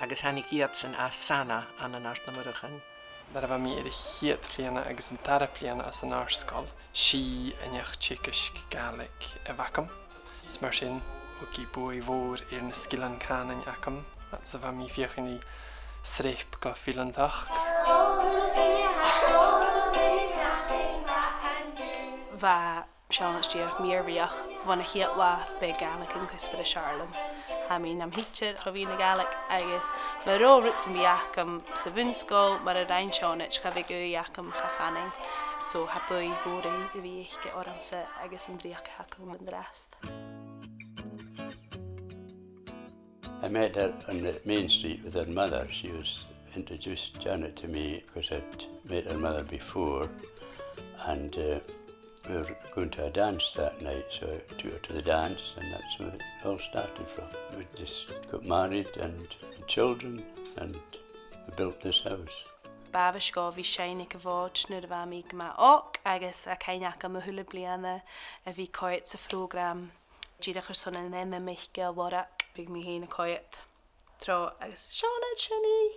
agus hanig iad san as sanna an ars na murachan. Dar a bh mí idir chiad bliana agus an dara bliana as an árscáil sí aneach tícas gaelic a bhacam. Is mar sin bhí buí mhór ar na scilan cánain acham, at sa bh mí fiochan í sréip go filantacht. Bha seán stíach míorhíoch bhana chiad lá be gaelic an cuspar a Charlam. Ha mín am hittir a bhí na gaelic agus mar rórit san bhíacham sa bhunscáil mar a rain seánit cha bhí go iacham chachaning. So ha buí bhóraí a bhí éiche ormsa agus an bríocha hacam an rest. I met her on the main street with her mother. She was introduced Janet to me because I'd met her mother before, and we were going to a dance that night, so I took her to the dance, and that's where it all started from. We just got married and had children, and we built this house. Bavas go bhí séinnig a bháid nuair a bh mí go ach agus a caiineach am a thula bliana a bhí coit sa prógram díadachar son an meme michge warach bhí mí héna coit trá agus seánad sinní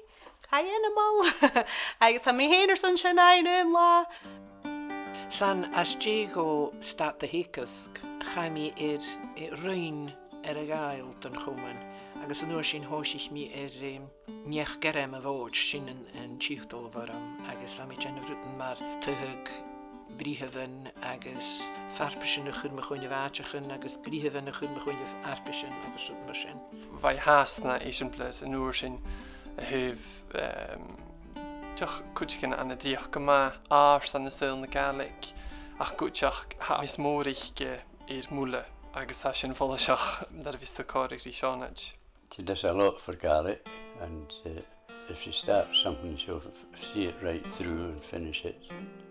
caiana má agus ha mí héanaar san sin aine lá. San as go stát a hécasc chaimí roin a gael don choman, agus an nuair sin hóisiich mí neach gerem a bhóid sin an tíochtól bharram, agus bha mí déanamh rutan mar tuthug bríomhain agus farpasin a chun chuine bhaiteachan agus bríomhain a chun chuine arpasin agus rud mar sin. Bhaid háasna é sin blad an nuair sin a thuh teach cúteachan anna dríoch go má ást an na saoil na gaelic ach cúteach ha is móriche ar múla agus ha sin folaseach dar bhís do córic rí seánad. She does a lot for Gaelic, and if she starts something, she'll see it right through and finish it.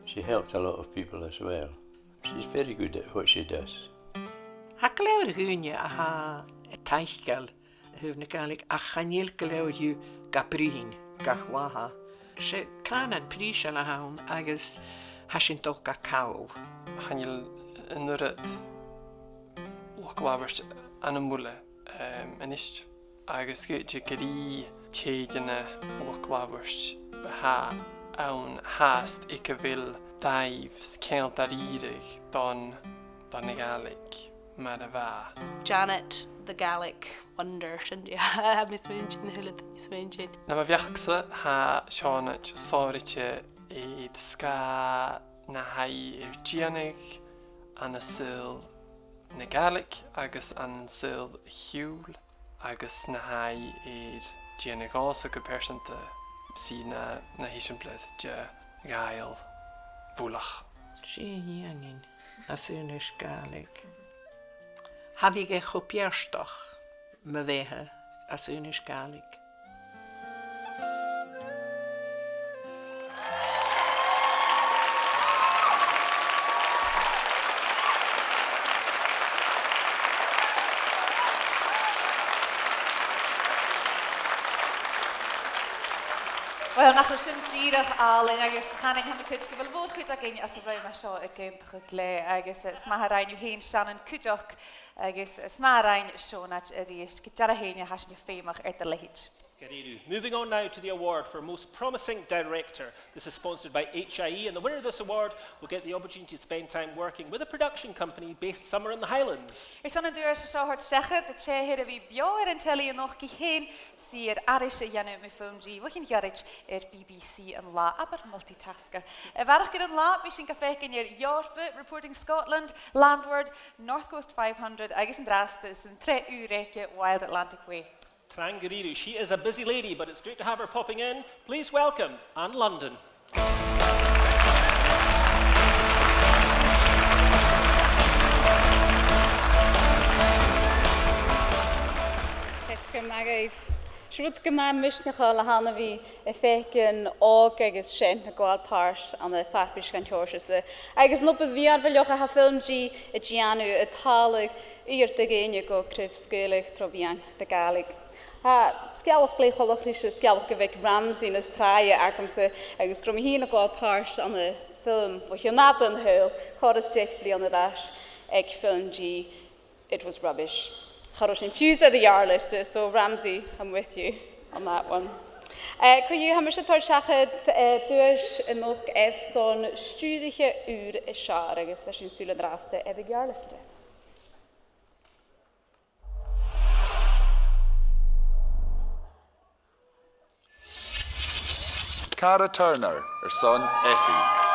She helps a lot of people as well. She's very good at what she does. Ha leir gúine a ha taichgal a na Gaelic a chaníl go leirú gabrín gach látha. sé canan príse le hán agus hasin dul ga cawl. Chaníl an nuair lochlábhairt an múla an ist agus goite gurí chéideanna olachlabharst ha ann haast ik bhfuil daimh scéalt ar írig don na Gaelic mar a bha. Janet, the Gaelic wonder, and yeah, Miss Moonjin, Miss Moonjin. Na ma bheachsa ha seánat sáirite iad sca na haí Giannig an sil na Gaelic agus an sil hiúl agus na haí iad Giannig ása go persanta si na hisiamplad de gael bhúlach. Giannig asúnis Gaelic. Have ge chopiearstach me bhéthe asúnis Gaelic. Wel, nach sy'n dyrach Alun, agos chanig ham y cwyd gyfel fod cwyd ag ein as y rhaid mae sio y gyntach y gle, agos smaharain yw hen sian yn cwydioch, agos smaharain sionat yr eist, gyda'r hen yw hasyn yw ffeimach erdylehyd. Moving on now to the award for Most Promising Director. This is sponsored by HIE, and the winner of this award will get the opportunity to spend time working with a production company based somewhere in the Highlands. Son yn dŵr sy'n Oidhche, the che hyd fi bio yn teli yn och hyn sy'r arish Iain my FilmG, wychyn hiarich BBC yn la, aber multitasker. Farach gyda'n la, bys sy'n gaffech yn i'r Yorpe, reporting Scotland, Landward, North Coast 500, agos yn drastus yn 3 uur Wild Atlantic Way. Trangariru. She is a busy lady, but it's great to have her popping in. Please welcome Anne London. Shrút go má misneá le hána bhí I fécin ág agus sin na gháil páirt an na farpis gan teirse. Agus nó bhí an bhfuiliocha ha FilmG I Gianú a tálaigh ír de géine go cribh scéalaigh trobían de Gaelig. Scealach lécholach ríise scealach go bheith Ramsey nas tráide arcamsa agus grom hí na gháil páirt an na film bh nab an hill, choras deich blian na dáis ag FilmG, it was rubbish. Harrosh infused the yard list, so Ramsey, I'm with you on that one. Could you have a third shachet duish in nog son studige uur is jaar, I guess that's in Sulendraste at the yard list. Cara Turner, her son Effie.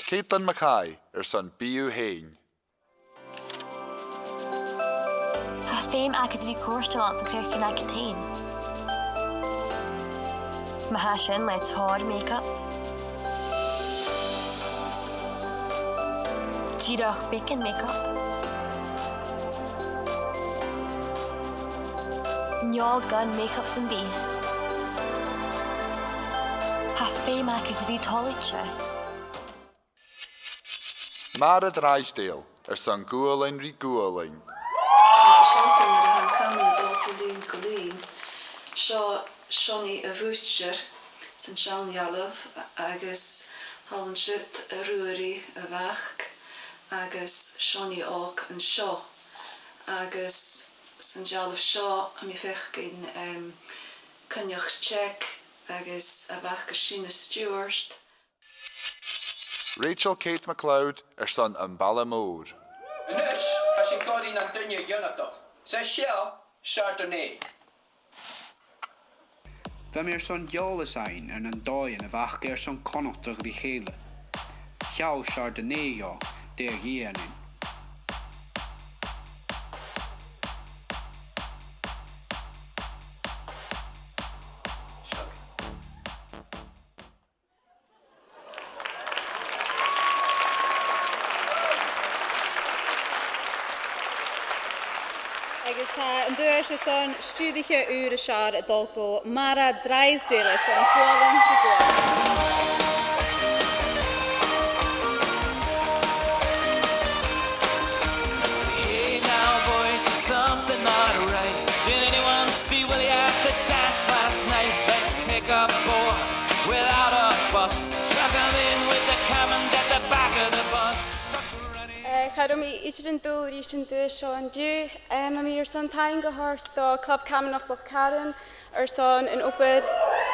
Caitlin Mackay, her son Biú Hain. Ha féim agad bhí córstal an cruchtin ag tain. Ma ha sin le tóir make-up. Díreach bacon make-up. Niall gun make-up san bí. Ha féim agad bhí Oidhche. Mara Drysdale, her son Gualain rí Gualain. Shantan mar han camna dófulín golín, seo Shoni a bhúteir san sean Iallah agus hallan siút a ruarí a bhach agus Shoni ách an seo agus san Iallah seo a mi fechgin cynneach check agus a bhach go Sheena Stewart. Rachel Kate MacLeod, her son Ballamode. Nush, has sin codí na duine dionatach. Sa seo, Chardonnay. Bheith mé son Duaisean an dáin a bhach son connachtach rí chéile. Cheall Chardonnay á, de Iain. Duaisean son studige uur is jaar dolko Mara Drysdale son Gualain rí Gualain. Cadw mi eisiau yn dŵr eisiau yn dŵr Sean Dew. Mae mi son ta'n gyhors do Club Camanach Loch Karen son yn oper.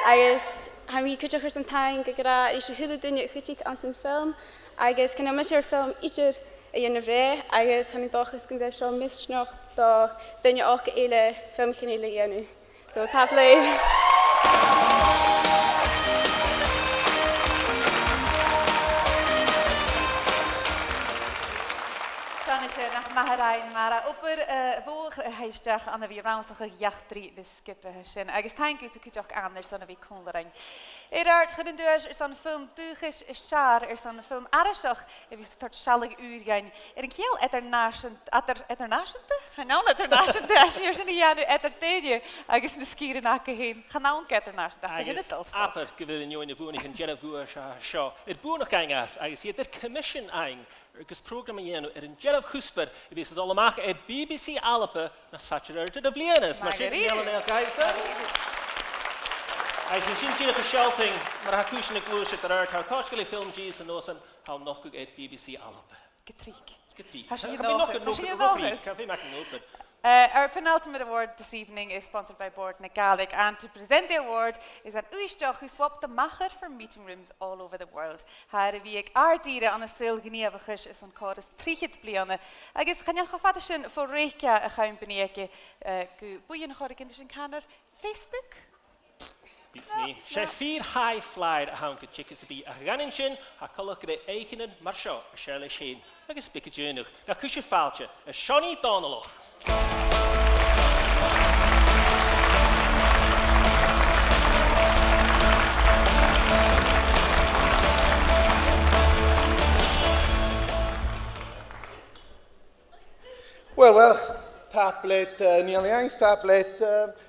Agus mi cwtioch son ta'n gygra eisiau hwyl dyn chwytig an sy'n ffilm. Agus can I mysio ffilm eisiau yn y fre. Agus mi doch ys gyda Sean misnoch do dyn och eile ffilm chyn eile Iain. So tafle. Nach Maharain maar oper voor heistach aan de wie raamstige jachtri de skippen zijn. Agus thank you to kujach anders dan wie konderang. Art gedendeurs is dan een film Duaisean Sjaar is dan een film Arasach. Wie tot schalig uur gaan. Een heel eternation Nou eternation dash hier zijn ja nu eterniteit. Agus de skieren nakke heen. Gaan eternation dash. Begin het al. Aper gewil in jou in de woning in Jenna Shaw. Het boer nog gangas. Agus je dit commission ein. Agus program Iain in Jerv Husper, wie het allemaal uit BBC Alpen naar Satcher de Vlienes. Maar zit niet helemaal kijken. Als je ziet hier de schelting, maar hij koest niet gloos het eruit. Hij kost jullie FilmG's en nozen hou nog goed uit BBC Alpen. Getriek. Als je nog eens. Kan je maken open. Our penultimate award this evening is sponsored by Board na Gaelic, and to present the award is an Oidhche who swapped the macher for meeting rooms all over the world. Haar wie ik aardieren aan de stil geneevigers is on chorus trichit bliane. Agus gaan je gevatten zijn voor reika gaan beneken. Boeien hoor ik in de kaner Facebook. Beats me. She 4 high flight a hanke chickens to be a ganin ha color de eigenen maar zo a shell sheen. Agus bikke journal. Da kusje faaltje. A Shonny Donald. Well, tablet, Niall tablet,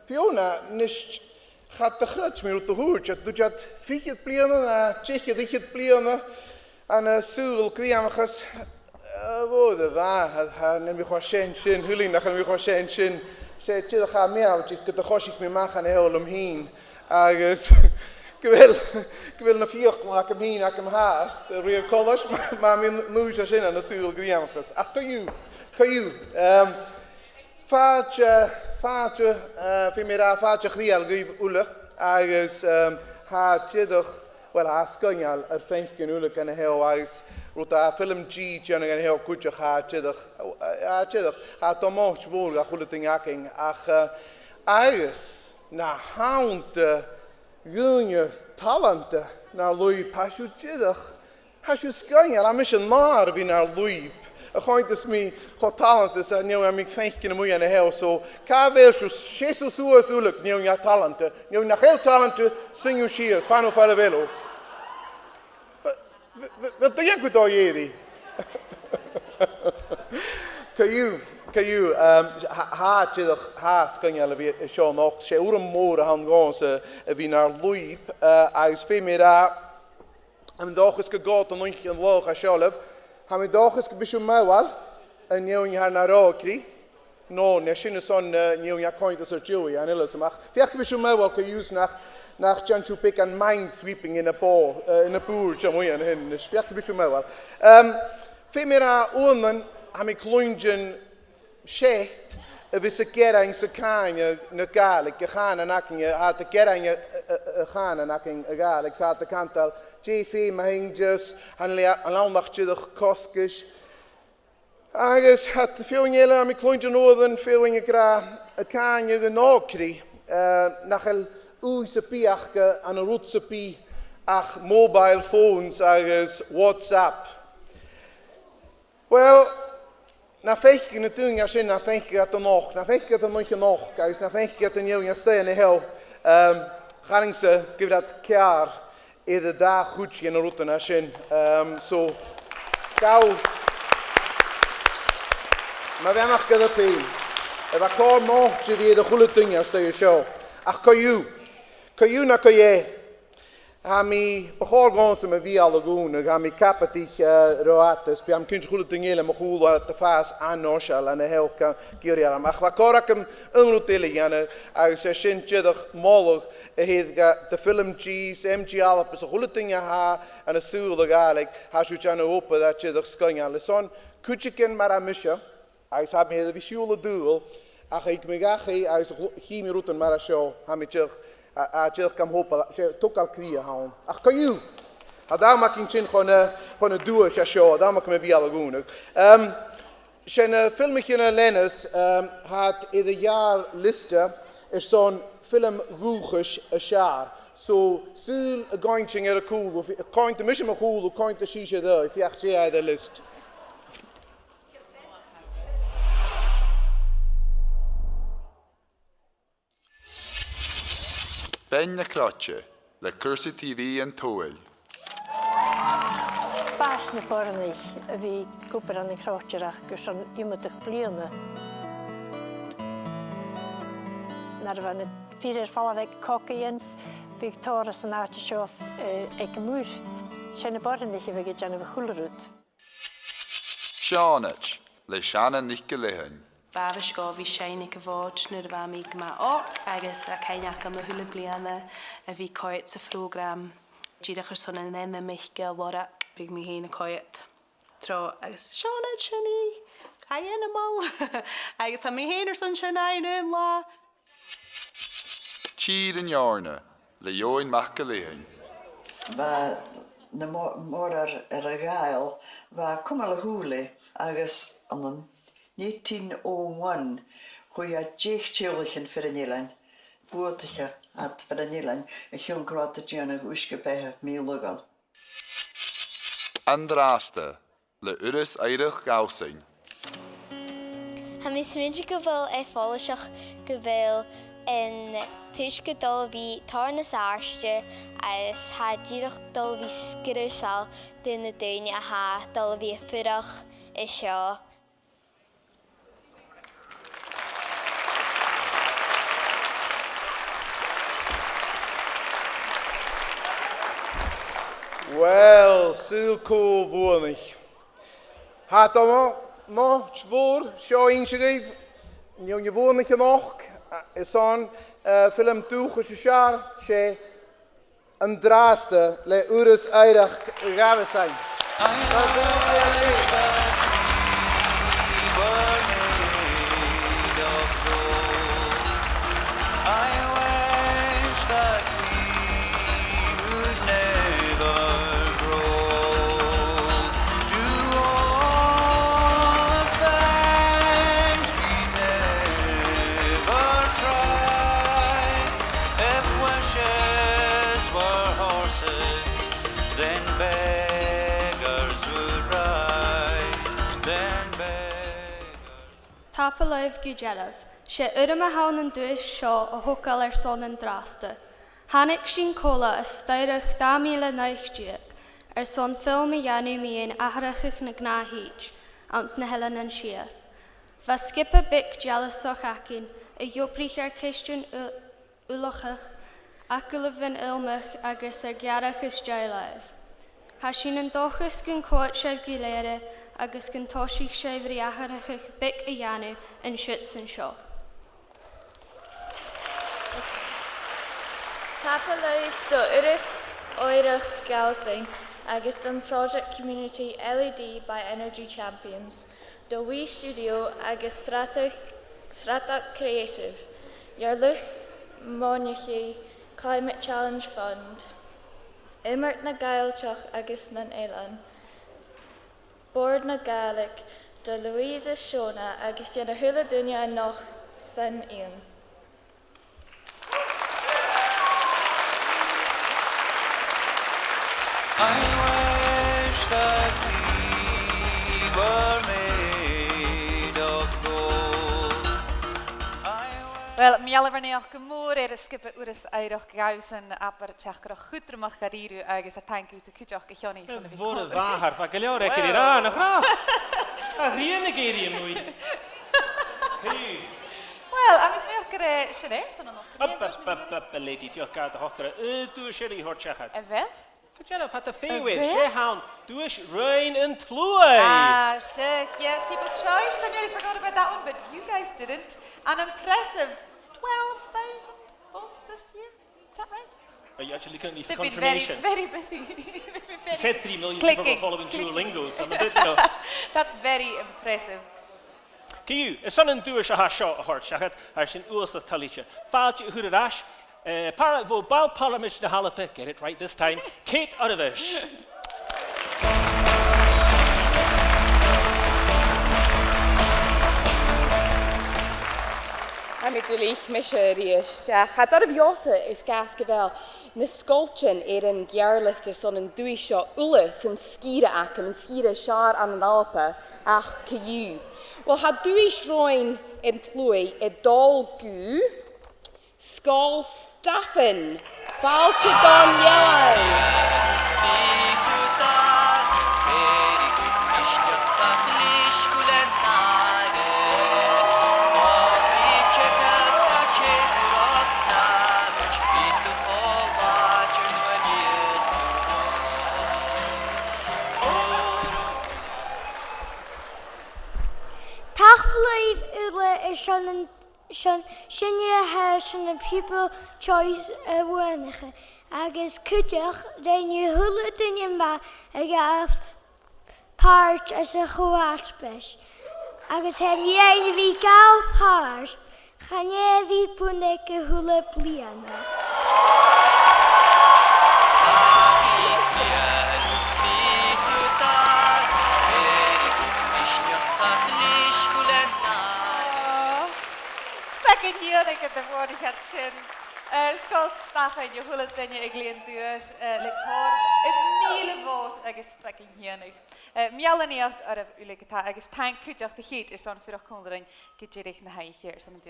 Fiona, nicht gaat de gruts meer op de hoed. Je doet het vier blienen, tjetje dicht blienen, en zuur kriamachas. Woorden waar, neem je gewoon zin, hulling, dan gaan we gewoon zin. Zeg, je gaat meer, want je kunt de gosjes meer maken heel omheen. Ik wil naar 4 maken heen, ik hem haast, real college, maar mijn moes is in en de zuur kriamachas. Ach, kan je? Vaartje, vind je daar vaartje griel geef ulle, agus haartje toch, wel haar skanjal, vind ik ulle kan heel erg. Rota FilmG jenne en heel goed haartje toch, haar tomaatje voor dat goede ding haking, ach agus na hounde, junge talenten naar lui pasje toch, pasje skanjal, aan misschien maar wie naar lui. Ik ga dus mee goed talenten zijn, nieuw en ik vind je mooi aan de heel zo. Kaversus, Jesus uus ulik, nieuw ja talenten, nieuw naar heel talenten, zing je cheers, fano fare velo. Wat doe je goed al jullie? Kan je, haast kan je al weer zo nog, ze uren moren gaan gaan ze wie naar Luip, als veel meer daar, en dag is gegaan dan nog een laag zelf. Gaan we dag is gebishoen wel en nieuw jaar naar Rookri. No, ne zien zo'n nieuw jaar kan je dus Joey en alles maar. Veel gebishoen wel kan je nach Janchu pick and minesweeping in a pool, jammer en hen. Dus veel gebishoen wel. Veel meer aan onen, gaan we klunjen shit. We ze keren ze kan je nagalig. Je gaan en nakken je had de keren je gaan en nakken galig. Zat de kantel. JV mahingjes, en landmachtje de koskes. Agus had veel jelle aan mijn klontje noorden, veel in je gra, kan je de nokri. Nachel uise piachke aan een roetse pi, ach mobile phones, agus WhatsApp. Well, na vecht je natuurlijk als je na vecht je het nog, na vecht je het nog, guys, na vecht je het een nieuw steen in heel. Gaan ze geef dat kaar. Ieder dag goed in de route naar zin. Zo, gauw. Maar we hebben nog gedaan. En we komen nog weer de goede dingen als je show. Ach, kan je naar kan je. Hami begon ze met wie alle doen. Hami kapetig roates. We hebben kunnen goede dingen maar goed dat de fase aannosel en de heel kan kiezen. Maar we kunnen ook een route liggen. Als je zintje toch mogelijk. De FilmG's, MG Alpen, zo goede dingen ha en de zuur eigenlijk. Als je aan hopen dat je er kan gaan. Zo'n Kutjekin maar aan misje. Hij had me de visuele doel. Ach ik me ga hij als chemie routen maar zo. Hij met je kan hopen. Ze toch al kriegen houden. Ach kan je? Daar maak ik zin gewoon een Duaisean show. Daar maak ik me wie alle goed. Zijn filmpje in Lennis had ieder jaar listen. Is zo'n film roegisch een jaar. Zo zul een gaantje in de koel. Of een gaantje misschien maar koel. Of een gaantje zie je daar. If je echt zie de list. Ben na Clotche, le Cursa TV en Toil. Bas na bornig a bhí cúpar an chráteach gur san imimeach bliana. Nar bhana fír fall bheith cocaíons, bhí tóras an áte seo ag múr. Sin na bornig a bheith gan bh chularút. Seanach, le Shannon Nicke Lehan. Babis go bhí séna go bháid nuair bh mí go ó agus a chéineach am thula bliana a bhí coit sa prógram díadach ar son an nenne miche bhra bhí mí héna coit. Tro agus seánna sinní chéana má agus a mí héanaar san sin aine lá. Tíd an Jarna, le Iain Mac Lehan. Ba na mór ar a gael ba cummal a húla agus an 1901 hui a déchtíolachin fyr yn Iain, fwrticha at fyr yn Iain, y chion grad y dianag wysga beha mílugal. Andrasta, le Urus Eirich Gausain. Ha mis smidge go bhfuil fáileach go bhfuil in tuisce dul bhí tarnas áiste agus ha díadach dul bhí scriúsal duna daine a ha dul bhí furach I seo. Wel, syl cool fwrnig. Had o mo, tfwr, sio un sydd niwn i fwrnig yn och, is on ffilm dwch ys y siar, se yn draste le Urus Eirich Gavasain. Tapa leibh go dealamh, sé uireann a thabhainn an dúis seo a thucail ar son an drasta. Tháinig sin cóla a stoirich 2019 ar son film a dhéanú míon athrachaich na gnáthíd, ans na heilean an siar. Bha skipa bic dealasach acin a dheoprich ar cistún ulachach acula bhain ilmach agus ar gearach is dealaibh. Tá sin an dochas gon cóit sibh go léire agus gon toisí sibh riacharacha bic a dhéanú in siúd san seo. Tapa leibh do Urus Eirich Gavasain agus don Project Community LED by Energy Champions, do Wii Studio agus Stratach Creative, Jarluch Monyachi Climate Challenge Fund, Immert na Gaelteach agus nan Eilean, Board na Gaelic, do Louisa Fiona agus Fiona Hula Dunya noch san Iain. I wish that we were made of gold. Wel, mi alverneach gemór skip Urus Eirich Gavasain aber teachgrach chutrumach garíru agus a thank you to Cúteach go Fiona. Voor váhar, fa galeor ek hier aan, gra. A riene gerie mooi. Wel, a mis meach gyda sianer, son o'n lot. Up, lady, diolch gad a hochre. Dwi siri hor chechat. Efe? Kutjanov had a favorite. She hound. Duish rain and tlui. Ah, shit, yes, people's choice. I nearly forgot about that one, but you guys didn't. An impressive 12,000 votes this year. Is that right? Are you actually looking for They've been confirmation? very busy. You said 3 million people were following Duolingo, so I'm a bit, That's very impressive. Ciú, is son an dúir se ha seo a hort seachad ar sin uas a talíse. Fáilte chuúr arás, bó bal parlamis na halape, get it right this time, Kate Oidhche. I'm going to miss a rias. Gaat dat of josse is gas gewel. Na sculpture een gearlister son een Duaisean ulles en skieren akem en skieren schaar aan een alpe. Ach, kiu. Wel, had Duaisean in plooi een dol gu. Skull Staffen. Faaltje dan Sinne sin a pupil choice a bhuanacha agus cuideach réine thula duine ba a gaf páirt as a chuáitbeis. Agus dhéana bhí gáil páirt chané bhí buna go thula bliana. Spekin hier ik het ervoor die gaat zin. Skull Staffen je hulp dan je gleen duurs. Lik hoor is miele woord ik spekin hier niet. Mialen niet uit uw ta ik tank kujach de heat is dan voor kondering get je richting hij hier is dan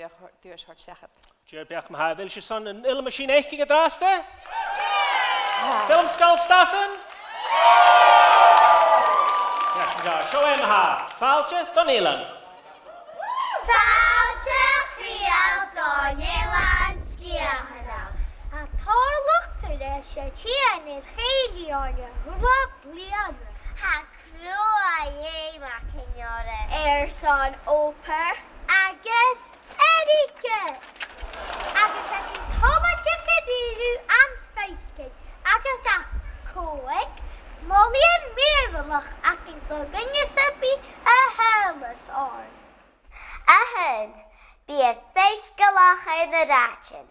duurs hard zeggen. Jer bech ma wil je son een ille machine echt gedraaste? Film Skull Staffen? Ja, show hem ha. Faaltje dan Iain. Niall skiahana. A tarlucht er se tían is chéiliáne hula bliana. Ha crua Mackenzie son óper agus Erike. Agus a sin tomacha cadíru an feiskin. Agus a coig Molly mirvalach ac yn gogynnau sybi a helas on. Ahen. Bí a feiscalach in a rátin.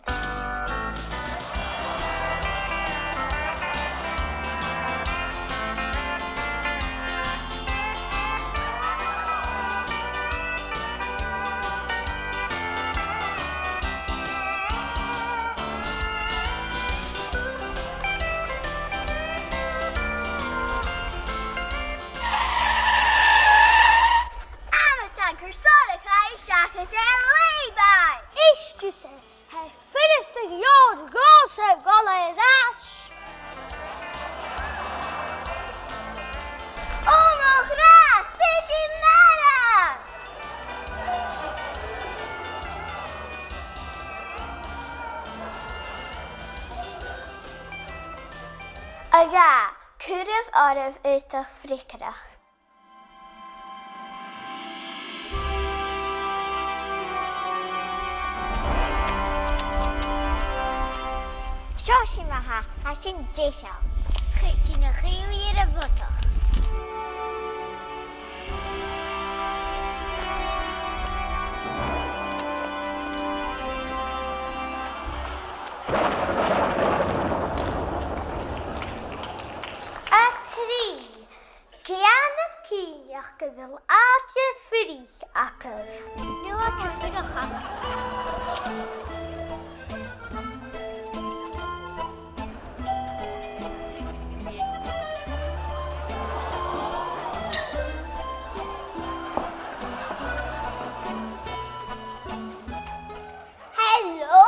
Aga, cwrdd orf ydych fricrach. Shoshi maha, hashin jesha. Chytin a chywi a fotach. Gyfel adio ffyrich acaf. Nw adio ffyrich acaf. Hello?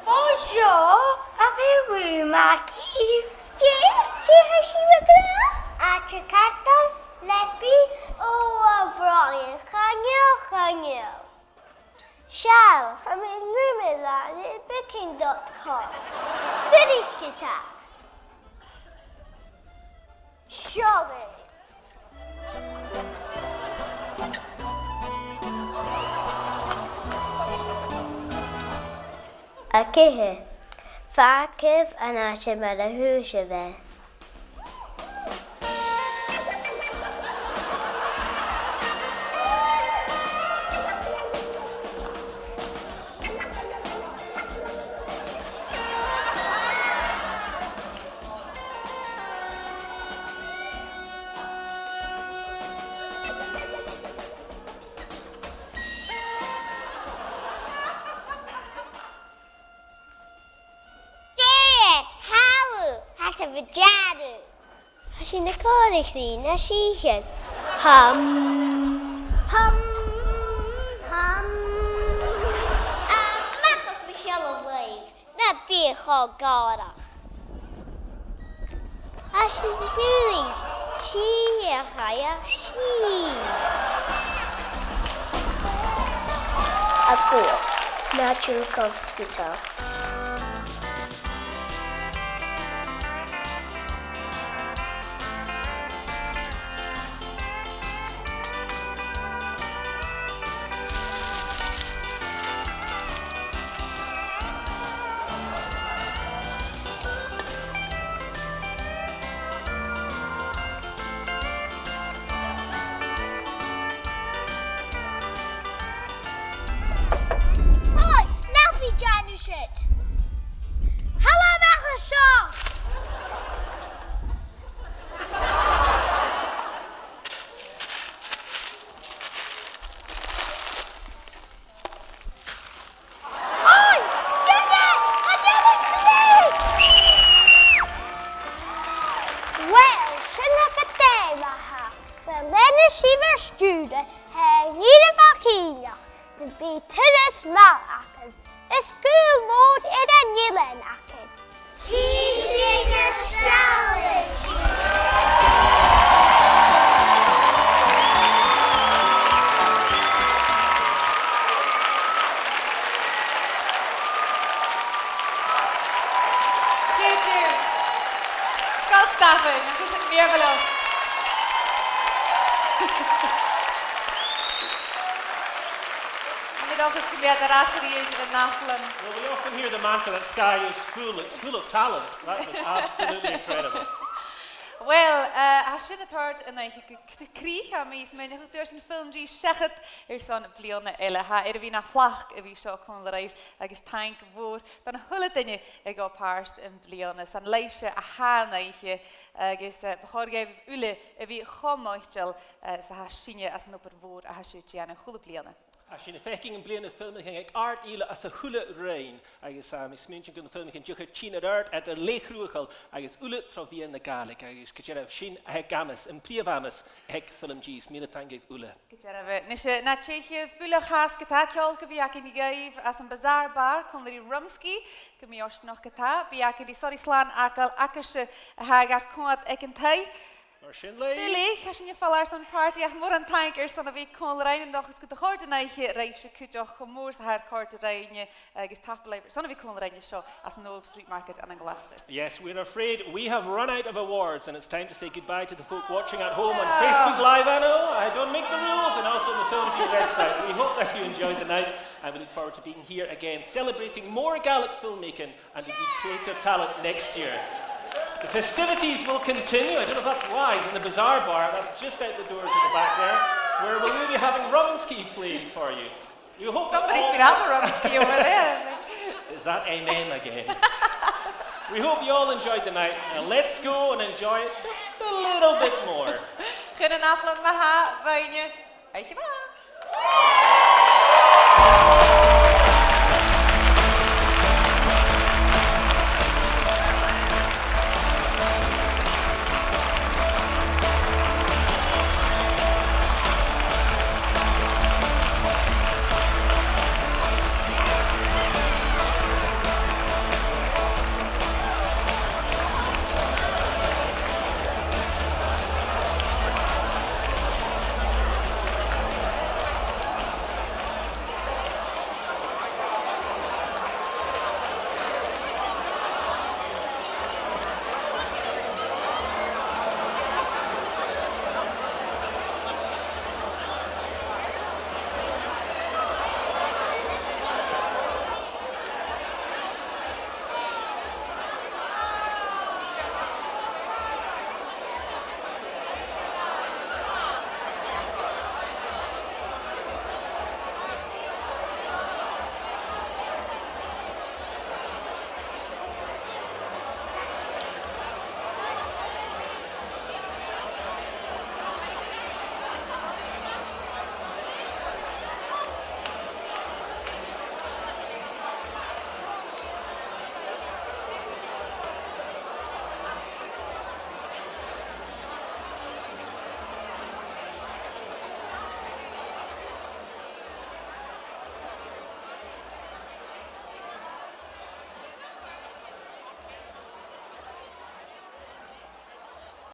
Bonjour. Avez-vous ma kif? Ti hasi wygra? A czy karton? Lepiej overal chanyo. Shell, I'm in Numeland at booking.com. Bidikita. Surely. Okay. Farkif and Ashimada Hushave. Vajadu. As in the corridor, na sheehan. Hum. Machas Michelle of Lave. Na be called Garda. As in the doolies. She. A cool. Natural called scooter. Well, we often hear the mantra that Sky is full. It's full of talent. That was absolutely incredible. Well, as je het hoort, en de krieg aan mij is mijn Duaisean FilmG zegt son blione elle ha wie nach flach wie zo kon reif agus tank voor dan hulle dinge ik op haarst en blione san leefse a ha neige agus begorgeef ule wie gomochtel sa ha sinje as no per woord a ha sutje aan goede blione. As in effecting in blian film ging art ile as a hule rain. Agus mis mention kun film ging juche china art at a leechruegel agus ule trovie in the gaelic agus kjera shin gamas en priavamas hek film G's mine tangev ule. Kjera nische na Tsjechië bule gas getakjol ke wie in die geef as een bazaar bar kon die rumski ke mi os nog geta wie die sorry slaan akal akse hagar kon ek en tay. Dili, als je vallaars aan party ach mor aan tankers dan we kon rijden dag is de gorte neige reifse kutoch gemoors haar korte rijden is taplever dan we kon rijden zo as an old fruit market aan een glaster. Yes, we're afraid we have run out of awards and it's time to say goodbye to the folk watching at home on Facebook Live. I don't make the rules and also the FilmG website. We hope that you enjoyed the night and we look forward to being here again celebrating more Gaelic filmmaking and indeed creative talent next year. The festivities will continue, I don't know if that's wise, in the Bazaar Bar, that's just out the doors at the back there, where we will be having rumski played for you. We hope somebody's been at the rumski over there. Is that amen again? We hope you all enjoyed the night. Now let's go and enjoy it just a little bit more. Goedenavond, maha, wijnje. Eetje maar.